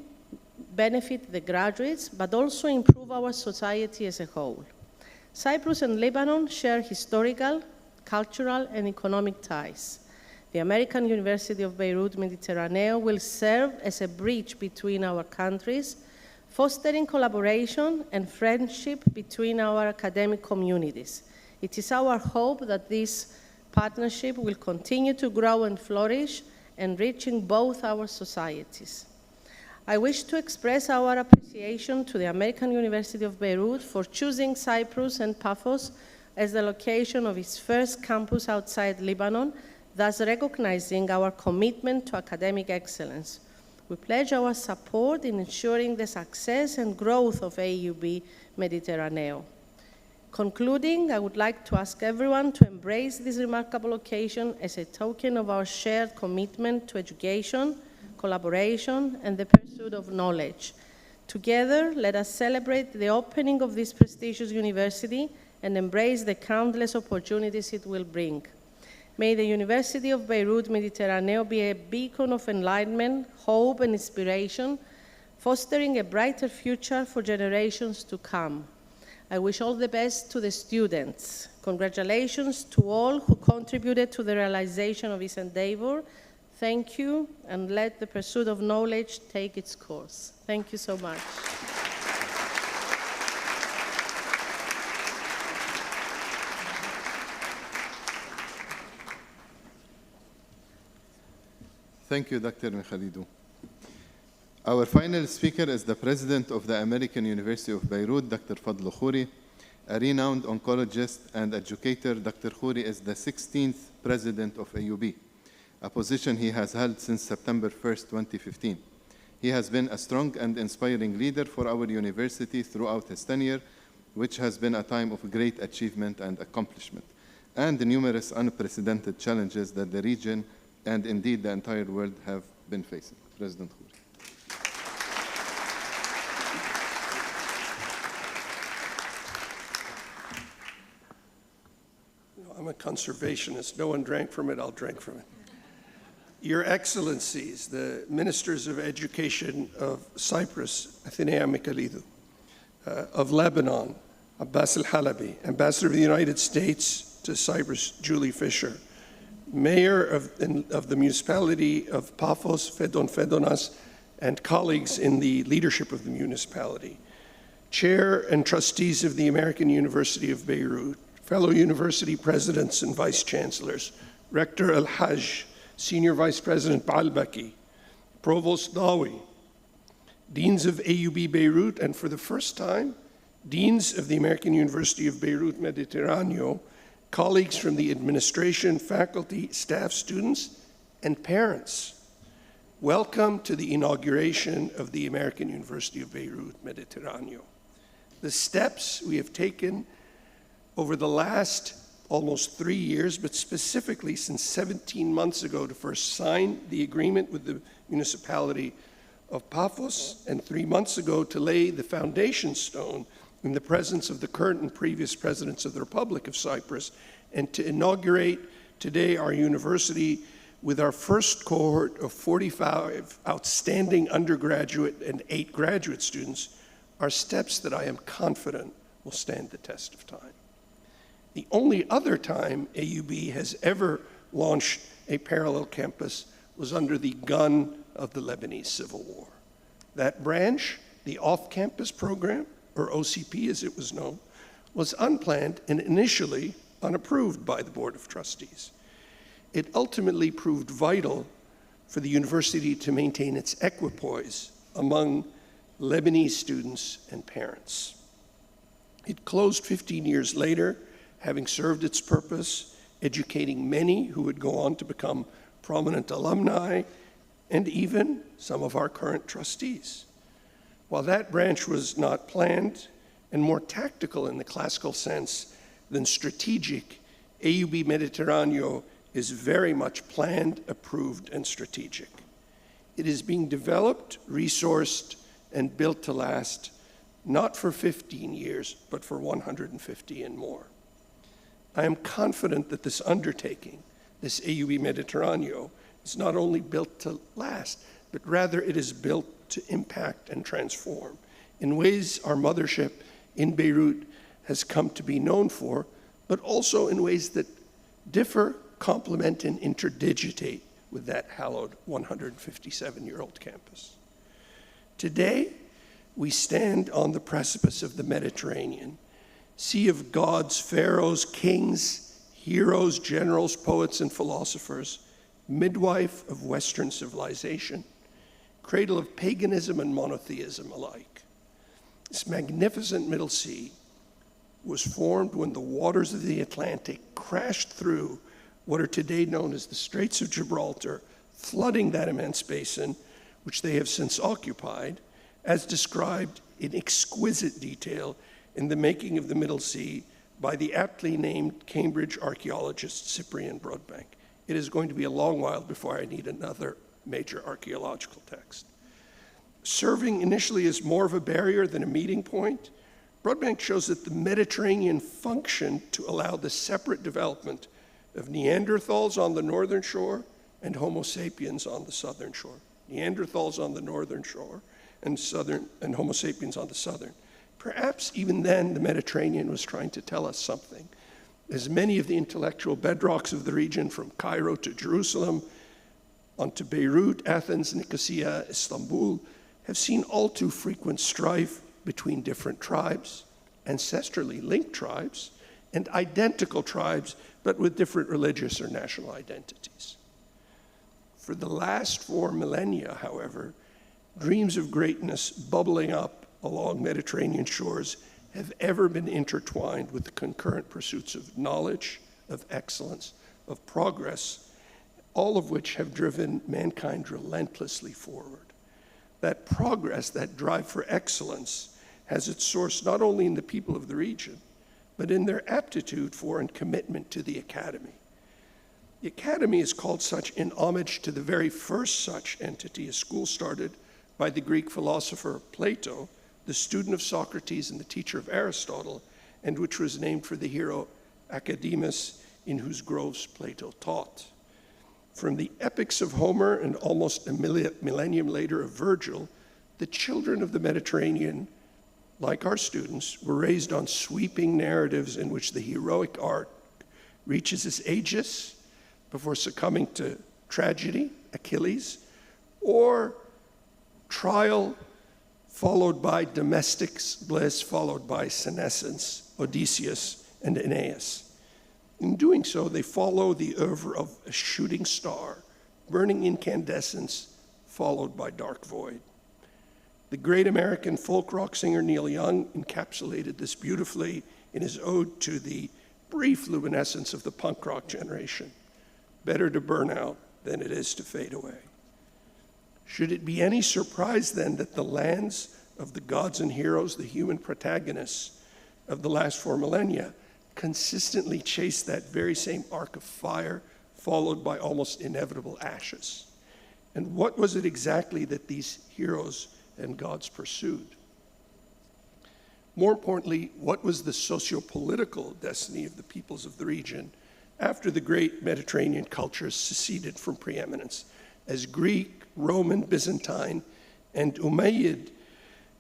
benefit the graduates, but also improve our society as a whole. Cyprus and Lebanon share historical, cultural, and economic ties. The American University of Beirut Mediterraneo will serve as a bridge between our countries, fostering collaboration and friendship between our academic communities. It is our hope that this partnership will continue to grow and flourish, enriching both our societies. I wish to express our appreciation to the American University of Beirut for choosing Cyprus and Paphos as the location of its first campus outside Lebanon, thus recognizing our commitment to academic excellence. We pledge our support in ensuring the success and growth of AUB Mediterraneo. Concluding, I would like to ask everyone to embrace this remarkable occasion as a token of our shared commitment to education, collaboration, and the pursuit of knowledge. Together, let us celebrate the opening of this prestigious university and embrace the countless opportunities it will bring. May the University of Beirut Mediterraneo be a beacon of enlightenment, hope, and inspiration, fostering a brighter future for generations to come. I wish all the best to the students. Congratulations to all who contributed to the realization of this endeavor. Thank you, and let the pursuit of knowledge take its course. Thank you so much. Thank you, Dr. Mikhalidou. Our final speaker is the president of the American University of Beirut, Dr. Fadl Khouri. A renowned oncologist and educator, Dr. Khouri is the 16th president of AUB, a position he has held since September 1st, 2015. He has been a strong and inspiring leader for our university throughout his tenure, which has been a time of great achievement and accomplishment, and the numerous unprecedented challenges that the region and indeed the entire world have been facing. President Khouri. I'm a conservationist. No one drank from it, I'll drink from it. Your Excellencies, the Ministers of Education of Cyprus, Athenia Mikhalidou, of Lebanon, Abbas al-Halabi, Ambassador of the United States to Cyprus, Julie Fisher, Mayor of the municipality of Paphos, Fedon Fedonas, and colleagues in the leadership of the municipality, Chair and trustees of the American University of Beirut, fellow university presidents and vice chancellors, Rector Al-Hajj, Senior Vice President Baalbaki, Provost Nawi, Deans of AUB Beirut, and for the first time, Deans of the American University of Beirut Mediterraneo, colleagues from the administration, faculty, staff, students, and parents. Welcome to the inauguration of the American University of Beirut Mediterraneo. The steps we have taken over the last almost 3 years, but specifically since 17 months ago to first sign the agreement with the municipality of Paphos, and 3 months ago to lay the foundation stone in the presence of the current and previous presidents of the Republic of Cyprus, and to inaugurate today our university with our first cohort of 45 outstanding undergraduate and 8 graduate students, are steps that I am confident will stand the test of time. The only other time AUB has ever launched a parallel campus was under the gun of the Lebanese Civil War. That branch, the off-campus program, or OCP as it was known, was unplanned and initially unapproved by the Board of Trustees. It ultimately proved vital for the university to maintain its equipoise among Lebanese students and parents. It closed 15 years later, having served its purpose, educating many who would go on to become prominent alumni, and even some of our current trustees. While that branch was not planned and more tactical in the classical sense than strategic, AUB Mediterraneo is very much planned, approved, and strategic. It is being developed, resourced, and built to last, not for 15 years, but for 150 and more. I am confident that this undertaking, this AUB Mediterraneo, is not only built to last, but rather it is built to impact and transform in ways our mothership in Beirut has come to be known for, but also in ways that differ, complement, and interdigitate with that hallowed 157-year-old campus. Today, we stand on the precipice of the Mediterranean, sea of gods, pharaohs, kings, heroes, generals, poets, and philosophers, midwife of Western civilization, cradle of paganism and monotheism alike. This magnificent Middle Sea was formed when the waters of the Atlantic crashed through what are today known as the Straits of Gibraltar, flooding that immense basin, which they have since occupied, as described in exquisite detail in The Making of the Middle Sea by the aptly named Cambridge archaeologist Cyprian Broadbank. It is going to be a long while before I need another major archaeological text. Serving initially as more of a barrier than a meeting point, Broadbank shows that the Mediterranean functioned to allow the separate development of Neanderthals on the northern shore and Homo sapiens on the southern shore. Neanderthals on the northern shore and Homo sapiens on the southern. Perhaps even then the Mediterranean was trying to tell us something, as many of the intellectual bedrocks of the region, from Cairo to Jerusalem, onto Beirut, Athens, Nicosia, Istanbul, have seen all too frequent strife between different tribes, ancestrally linked tribes, and identical tribes, but with different religious or national identities. For the last 4 millennia, however, dreams of greatness bubbling up along Mediterranean shores have ever been intertwined with the concurrent pursuits of knowledge, of excellence, of progress, all of which have driven mankind relentlessly forward. That progress, that drive for excellence, has its source not only in the people of the region, but in their aptitude for and commitment to the academy. The academy is called such in homage to the very first such entity, a school started by the Greek philosopher Plato, the student of Socrates and the teacher of Aristotle, and which was named for the hero Academus, in whose groves Plato taught. From the epics of Homer and almost a millennium later of Virgil, the children of the Mediterranean, like our students, were raised on sweeping narratives in which the heroic arc reaches its aegis before succumbing to tragedy, Achilles, or trial followed by domestic bliss, followed by senescence, Odysseus, and Aeneas. In doing so, they follow the oeuvre of a shooting star, burning incandescence, followed by dark void. The great American folk rock singer Neil Young encapsulated this beautifully in his ode to the brief luminescence of the punk rock generation. Better to burn out than it is to fade away. Should it be any surprise then that the lands of the gods and heroes, the human protagonists of the last 4 millennia, consistently chase that very same arc of fire, followed by almost inevitable ashes? And what was it exactly that these heroes and gods pursued? More importantly, what was the socio-political destiny of the peoples of the region after the great Mediterranean cultures seceded from preeminence, as Greek, Roman, Byzantine, and Umayyad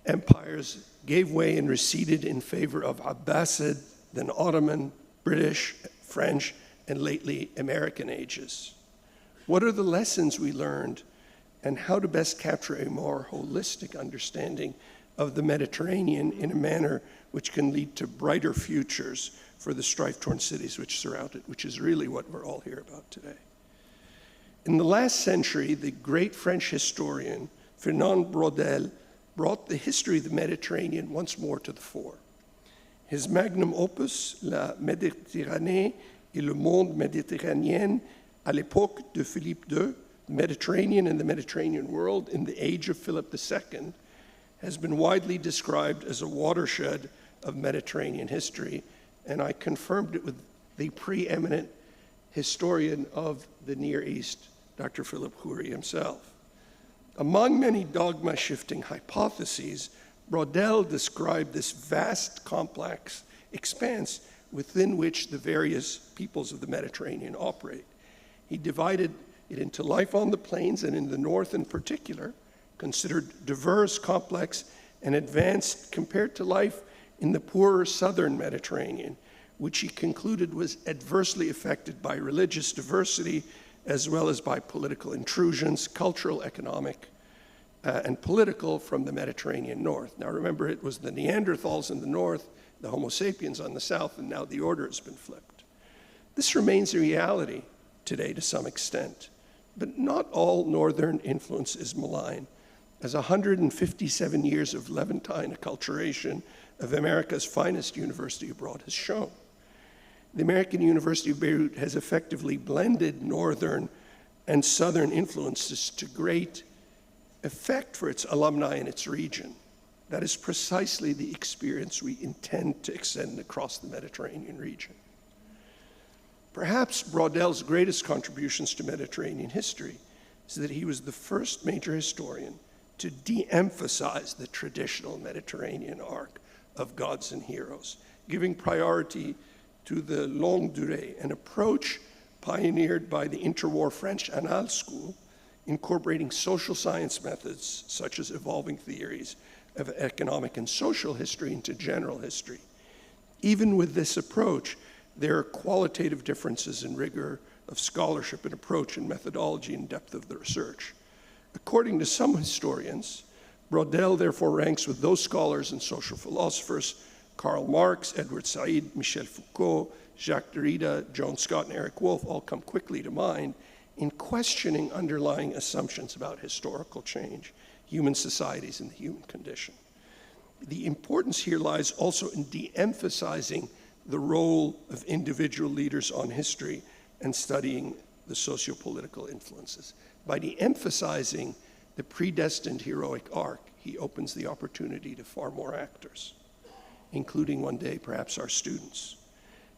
empires gave way and receded in favor of Abbasid, then Ottoman, British, French, and lately American ages? What are the lessons we learned, and how to best capture a more holistic understanding of the Mediterranean in a manner which can lead to brighter futures for the strife-torn cities which surround it, which is really what we're all here about today. In the last century, the great French historian Fernand Braudel brought the history of the Mediterranean once more to the fore. His magnum opus, La Méditerranée et le monde méditerranéen, À l'époque de Philippe II, Mediterranean and the Mediterranean world in the age of Philip II has been widely described as a watershed of Mediterranean history, and I confirmed it with the preeminent historian of the Near East, Dr. Philip Khoury himself. Among many dogma-shifting hypotheses, Braudel described this vast, complex expanse within which the various peoples of the Mediterranean operate. He divided it into life on the plains, and in the north in particular, considered diverse, complex, and advanced compared to life in the poorer southern Mediterranean, which he concluded was adversely affected by religious diversity as well as by political intrusions, cultural, economic, and political from the Mediterranean north. Now remember, it was the Neanderthals in the north, the Homo sapiens on the south, and now the order has been flipped. This remains a reality today to some extent, but not all northern influence is malign, as 157 years of Levantine acculturation of America's finest university abroad has shown. The American University of Beirut has effectively blended northern and southern influences to great effect for its alumni in its region. That is precisely the experience we intend to extend across the Mediterranean region. Perhaps Braudel's greatest contributions to Mediterranean history is that he was the first major historian to de-emphasize the traditional Mediterranean arc of gods and heroes, giving priority to the longue durée, an approach pioneered by the interwar French Annales school, incorporating social science methods such as evolving theories of economic and social history into general history. Even with this approach, there are qualitative differences in rigor of scholarship and approach and methodology and depth of the research. According to some historians, Braudel therefore ranks with those scholars and social philosophers, Karl Marx, Edward Said, Michel Foucault, Jacques Derrida, Joan Scott, and Eric Wolf all come quickly to mind in questioning underlying assumptions about historical change, human societies, and the human condition. The importance here lies also in de-emphasizing the role of individual leaders on history and studying the socio-political influences. By de-emphasizing the predestined heroic arc, he opens the opportunity to far more actors, including one day perhaps our students.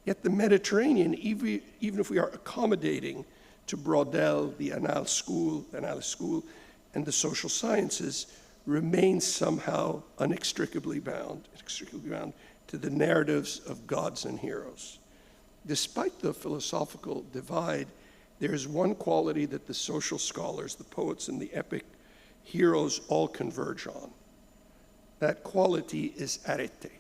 Yet the Mediterranean, even if we are accommodating to Braudel, the Annales school, and the social sciences, remains somehow inextricably bound to the narratives of gods and heroes. Despite the philosophical divide, there is one quality that the social scholars, the poets, and the epic heroes all converge on. That quality is arete.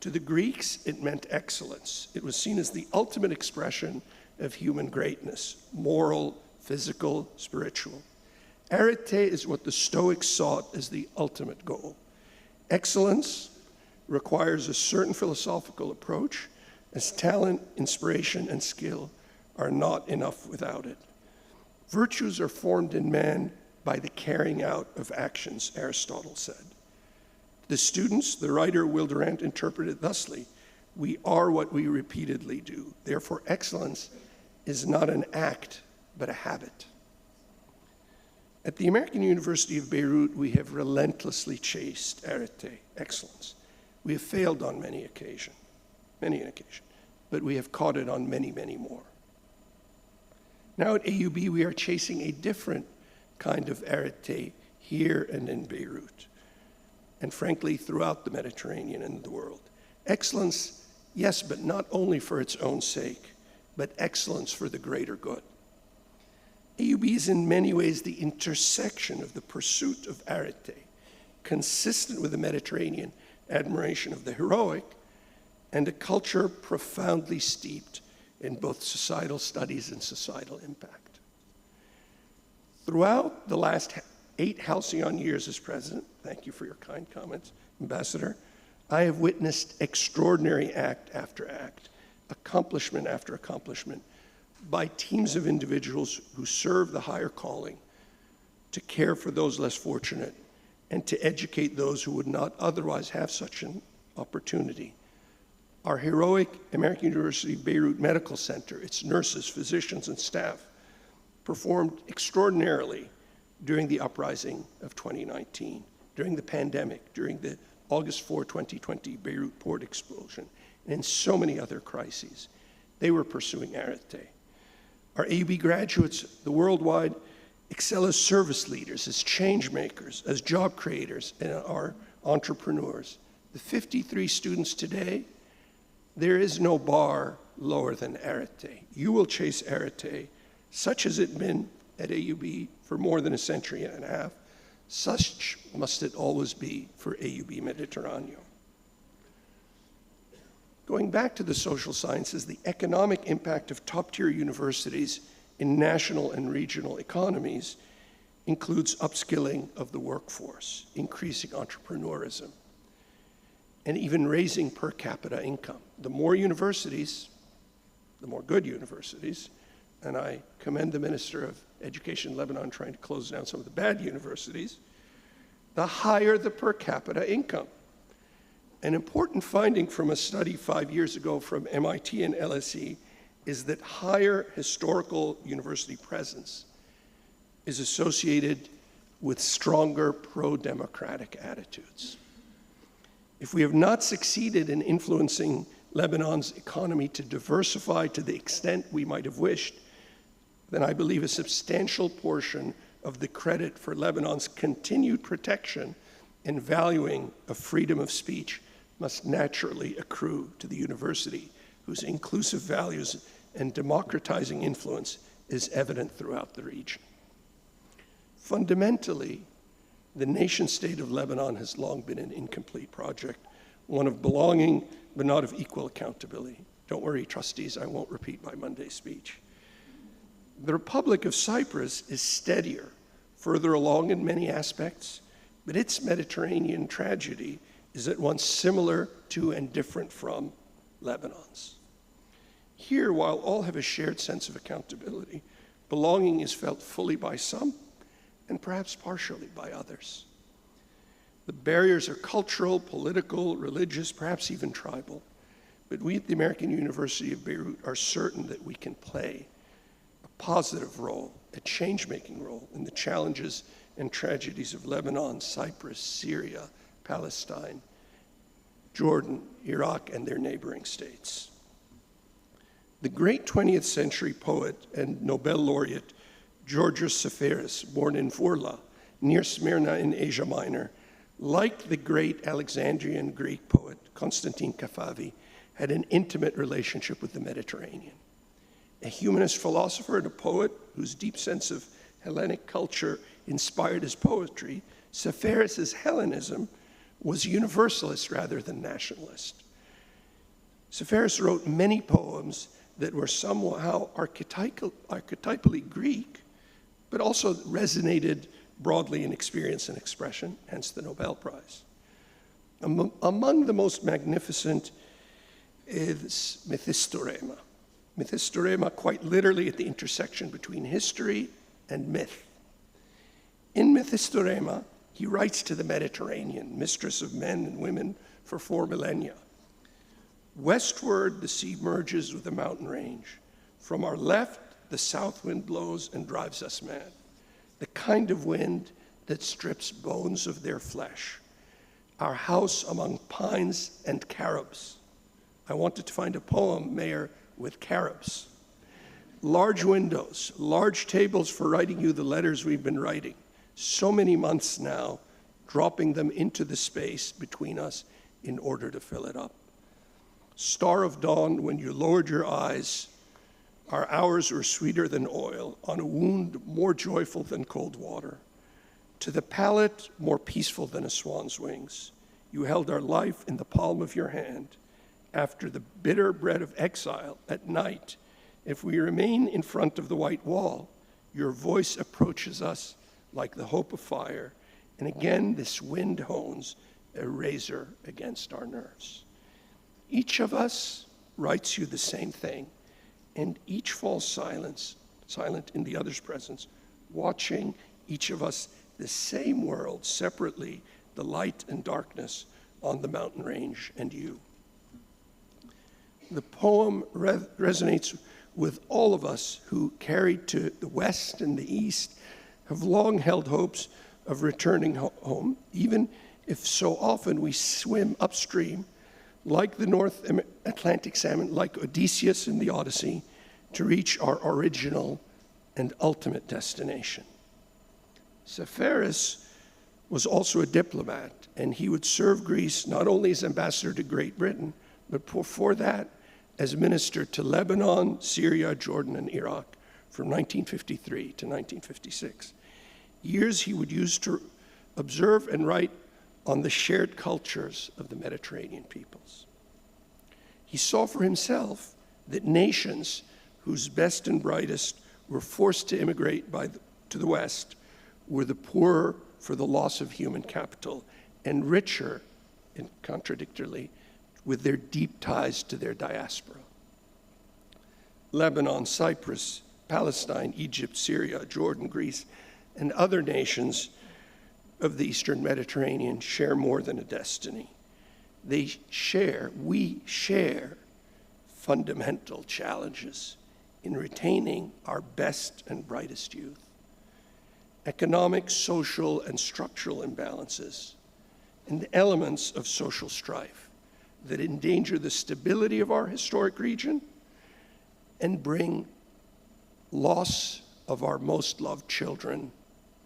To the Greeks, it meant excellence. It was seen as the ultimate expression of human greatness, moral, physical, spiritual. Arete is what the Stoics sought as the ultimate goal. Excellence requires a certain philosophical approach, as talent, inspiration, and skill are not enough without it. Virtues are formed in man by the carrying out of actions, Aristotle said. The students, the writer Will Durant interpreted thusly: we are what we repeatedly do. Therefore, excellence is not an act, but a habit. At the American University of Beirut, we have relentlessly chased arete, excellence. We have failed on many an occasion, but we have caught it on many, many more. Now at AUB, we are chasing a different kind of arete here and in Beirut, and frankly, throughout the Mediterranean and the world. Excellence, yes, but not only for its own sake, but excellence for the greater good. AUB is in many ways the intersection of the pursuit of arete, consistent with the Mediterranean admiration of the heroic, and a culture profoundly steeped in both societal studies and societal impact. Throughout the last 8 halcyon years as president, thank you for your kind comments, Ambassador, I have witnessed extraordinary act after act, accomplishment after accomplishment, by teams of individuals who serve the higher calling to care for those less fortunate and to educate those who would not otherwise have such an opportunity. Our heroic American University Beirut Medical Center, its nurses, physicians, and staff performed extraordinarily during the uprising of 2019, during the pandemic, during the August 4, 2020 Beirut port explosion, and in so many other crises. They were pursuing arete. Our AUB graduates, the worldwide, excel as service leaders, as change makers, as job creators, and are entrepreneurs. The 53 students today, there is no bar lower than arete. You will chase arete, such as it been at AUB for more than a century and a half. Such must it always be for AUB Mediterraneo. Going back to the social sciences, the economic impact of top-tier universities in national and regional economies includes upskilling of the workforce, increasing entrepreneurism, and even raising per capita income. The more universities, the more good universities, and I commend the Minister of Education in Lebanon trying to close down some of the bad universities, the higher the per capita income. An important finding from a study 5 years ago from MIT and LSE is that higher historical university presence is associated with stronger pro-democratic attitudes. If we have not succeeded in influencing Lebanon's economy to diversify to the extent we might have wished, then I believe a substantial portion of the credit for Lebanon's continued protection and valuing of freedom of speech must naturally accrue to the university, whose inclusive values and democratizing influence is evident throughout the region. Fundamentally, the nation-state of Lebanon has long been an incomplete project, one of belonging but not of equal accountability. Don't worry, trustees, I won't repeat my Monday speech. The Republic of Cyprus is steadier, further along in many aspects, but its Mediterranean tragedy is at once similar to and different from Lebanon's. Here, while all have a shared sense of accountability, belonging is felt fully by some and perhaps partially by others. The barriers are cultural, political, religious, perhaps even tribal, but we at the American University of Beirut are certain that we can play a positive role, a change-making role in the challenges and tragedies of Lebanon, Cyprus, Syria, Palestine, Jordan, Iraq, and their neighboring states. The great 20th century poet and Nobel laureate Georgios Seferis, born in Furla, near Smyrna in Asia Minor, like the great Alexandrian Greek poet Constantine Kafavi, had an intimate relationship with the Mediterranean. A humanist philosopher and a poet whose deep sense of Hellenic culture inspired his poetry, Seferis's Hellenism was universalist rather than nationalist. Seferis wrote many poems that were somehow archetypally Greek, but also resonated broadly in experience and expression, hence the Nobel Prize. Among the most magnificent is Mythystorema. Mythystorema, quite literally at the intersection between history and myth. In Mythystorema, he writes to the Mediterranean, mistress of men and women for 4 millennia. Westward, the sea merges with the mountain range. From our left, the south wind blows and drives us mad, the kind of wind that strips bones of their flesh. Our house among pines and carobs. I wanted to find a poem, Mayor, with carobs. Large windows, large tables for writing you the letters we've been writing. So many months now, dropping them into the space between us in order to fill it up. Star of dawn, when you lowered your eyes, our hours were sweeter than oil, on a wound more joyful than cold water. To the palate, more peaceful than a swan's wings. You held our life in the palm of your hand. After the bitter bread of exile at night, if we remain in front of the white wall, your voice approaches us like the hope of fire, and again this wind hones a razor against our nerves. Each of us writes you the same thing, and each falls silent in the other's presence, watching each of us the same world separately, the light and darkness on the mountain range and you. The poem resonates with all of us who, carried to the West and the East, have long held hopes of returning home, even if so often we swim upstream, like the North Atlantic salmon, like Odysseus in the Odyssey, to reach our original and ultimate destination. Seferis was also a diplomat, and he would serve Greece not only as ambassador to Great Britain, but before that as minister to Lebanon, Syria, Jordan, and Iraq from 1953 to 1956. Years he would use to observe and write on the shared cultures of the Mediterranean peoples. He saw for himself that nations whose best and brightest were forced to immigrate to the West were the poorer for the loss of human capital and richer, and contradictorily, with their deep ties to their diaspora. Lebanon, Cyprus, Palestine, Egypt, Syria, Jordan, Greece, and other nations of the Eastern Mediterranean share more than a destiny. We share fundamental challenges in retaining our best and brightest youth. Economic, social, and structural imbalances, and elements of social strife that endanger the stability of our historic region and bring loss of our most loved children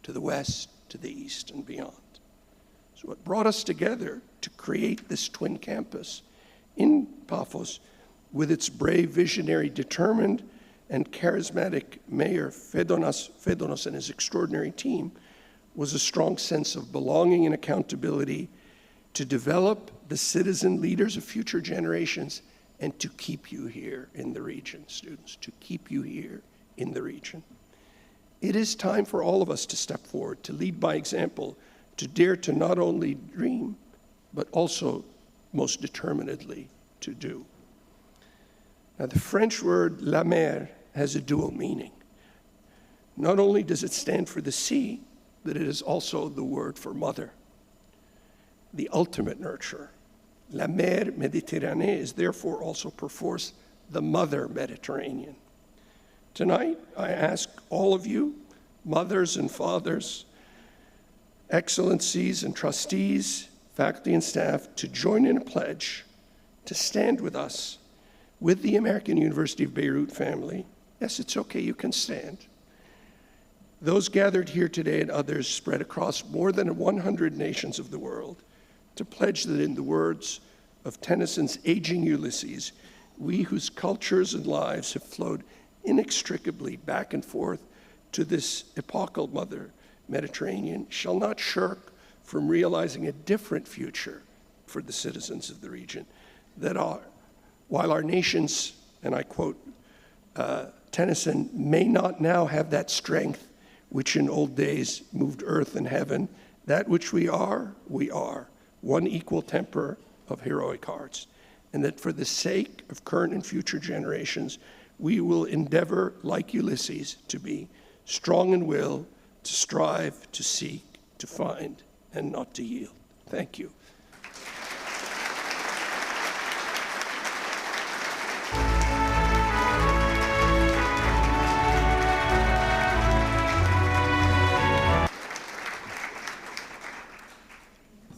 to the West, to the East, and beyond. So what brought us together to create this twin campus in Paphos with its brave, visionary, determined, and charismatic mayor, Fedonos, and his extraordinary team, was a strong sense of belonging and accountability to develop the citizen leaders of future generations and to keep you here in the region, students, to keep you here in the region. It is time for all of us to step forward, to lead by example, to dare to not only dream, but also most determinedly to do. Now, the French word la mer has a dual meaning. Not only does it stand for the sea, but it is also the word for mother, the ultimate nurturer. La mer Mediterranee is therefore also perforce the mother Mediterranean. Tonight, I ask all of you, mothers and fathers, excellencies and trustees, faculty and staff, to join in a pledge to stand with us, with the American University of Beirut family. Yes, it's okay, you can stand. Those gathered here today and others spread across more than 100 nations of the world, to pledge that in the words of Tennyson's aging Ulysses, we whose cultures and lives have flowed inextricably back and forth to this epochal mother Mediterranean shall not shirk from realizing a different future for the citizens of the region, that while our nations, and I quote Tennyson, may not now have that strength which in old days moved earth and heaven, that which we are, one equal temper of heroic hearts, and that for the sake of current and future generations, we will endeavor, like Ulysses, to be strong in will, to strive, to seek, to find, and not to yield. Thank you.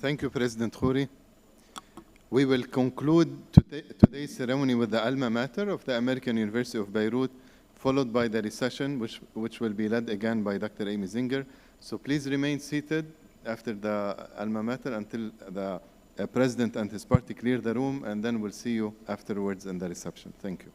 Thank you, President Khoury. We will conclude today's ceremony with the alma mater of the American University of Beirut, followed by the recession, which will be led again by Dr. Amy Zinger. So please remain seated after the alma mater until the president and his party clear the room, and then we'll see you afterwards in the reception. Thank you.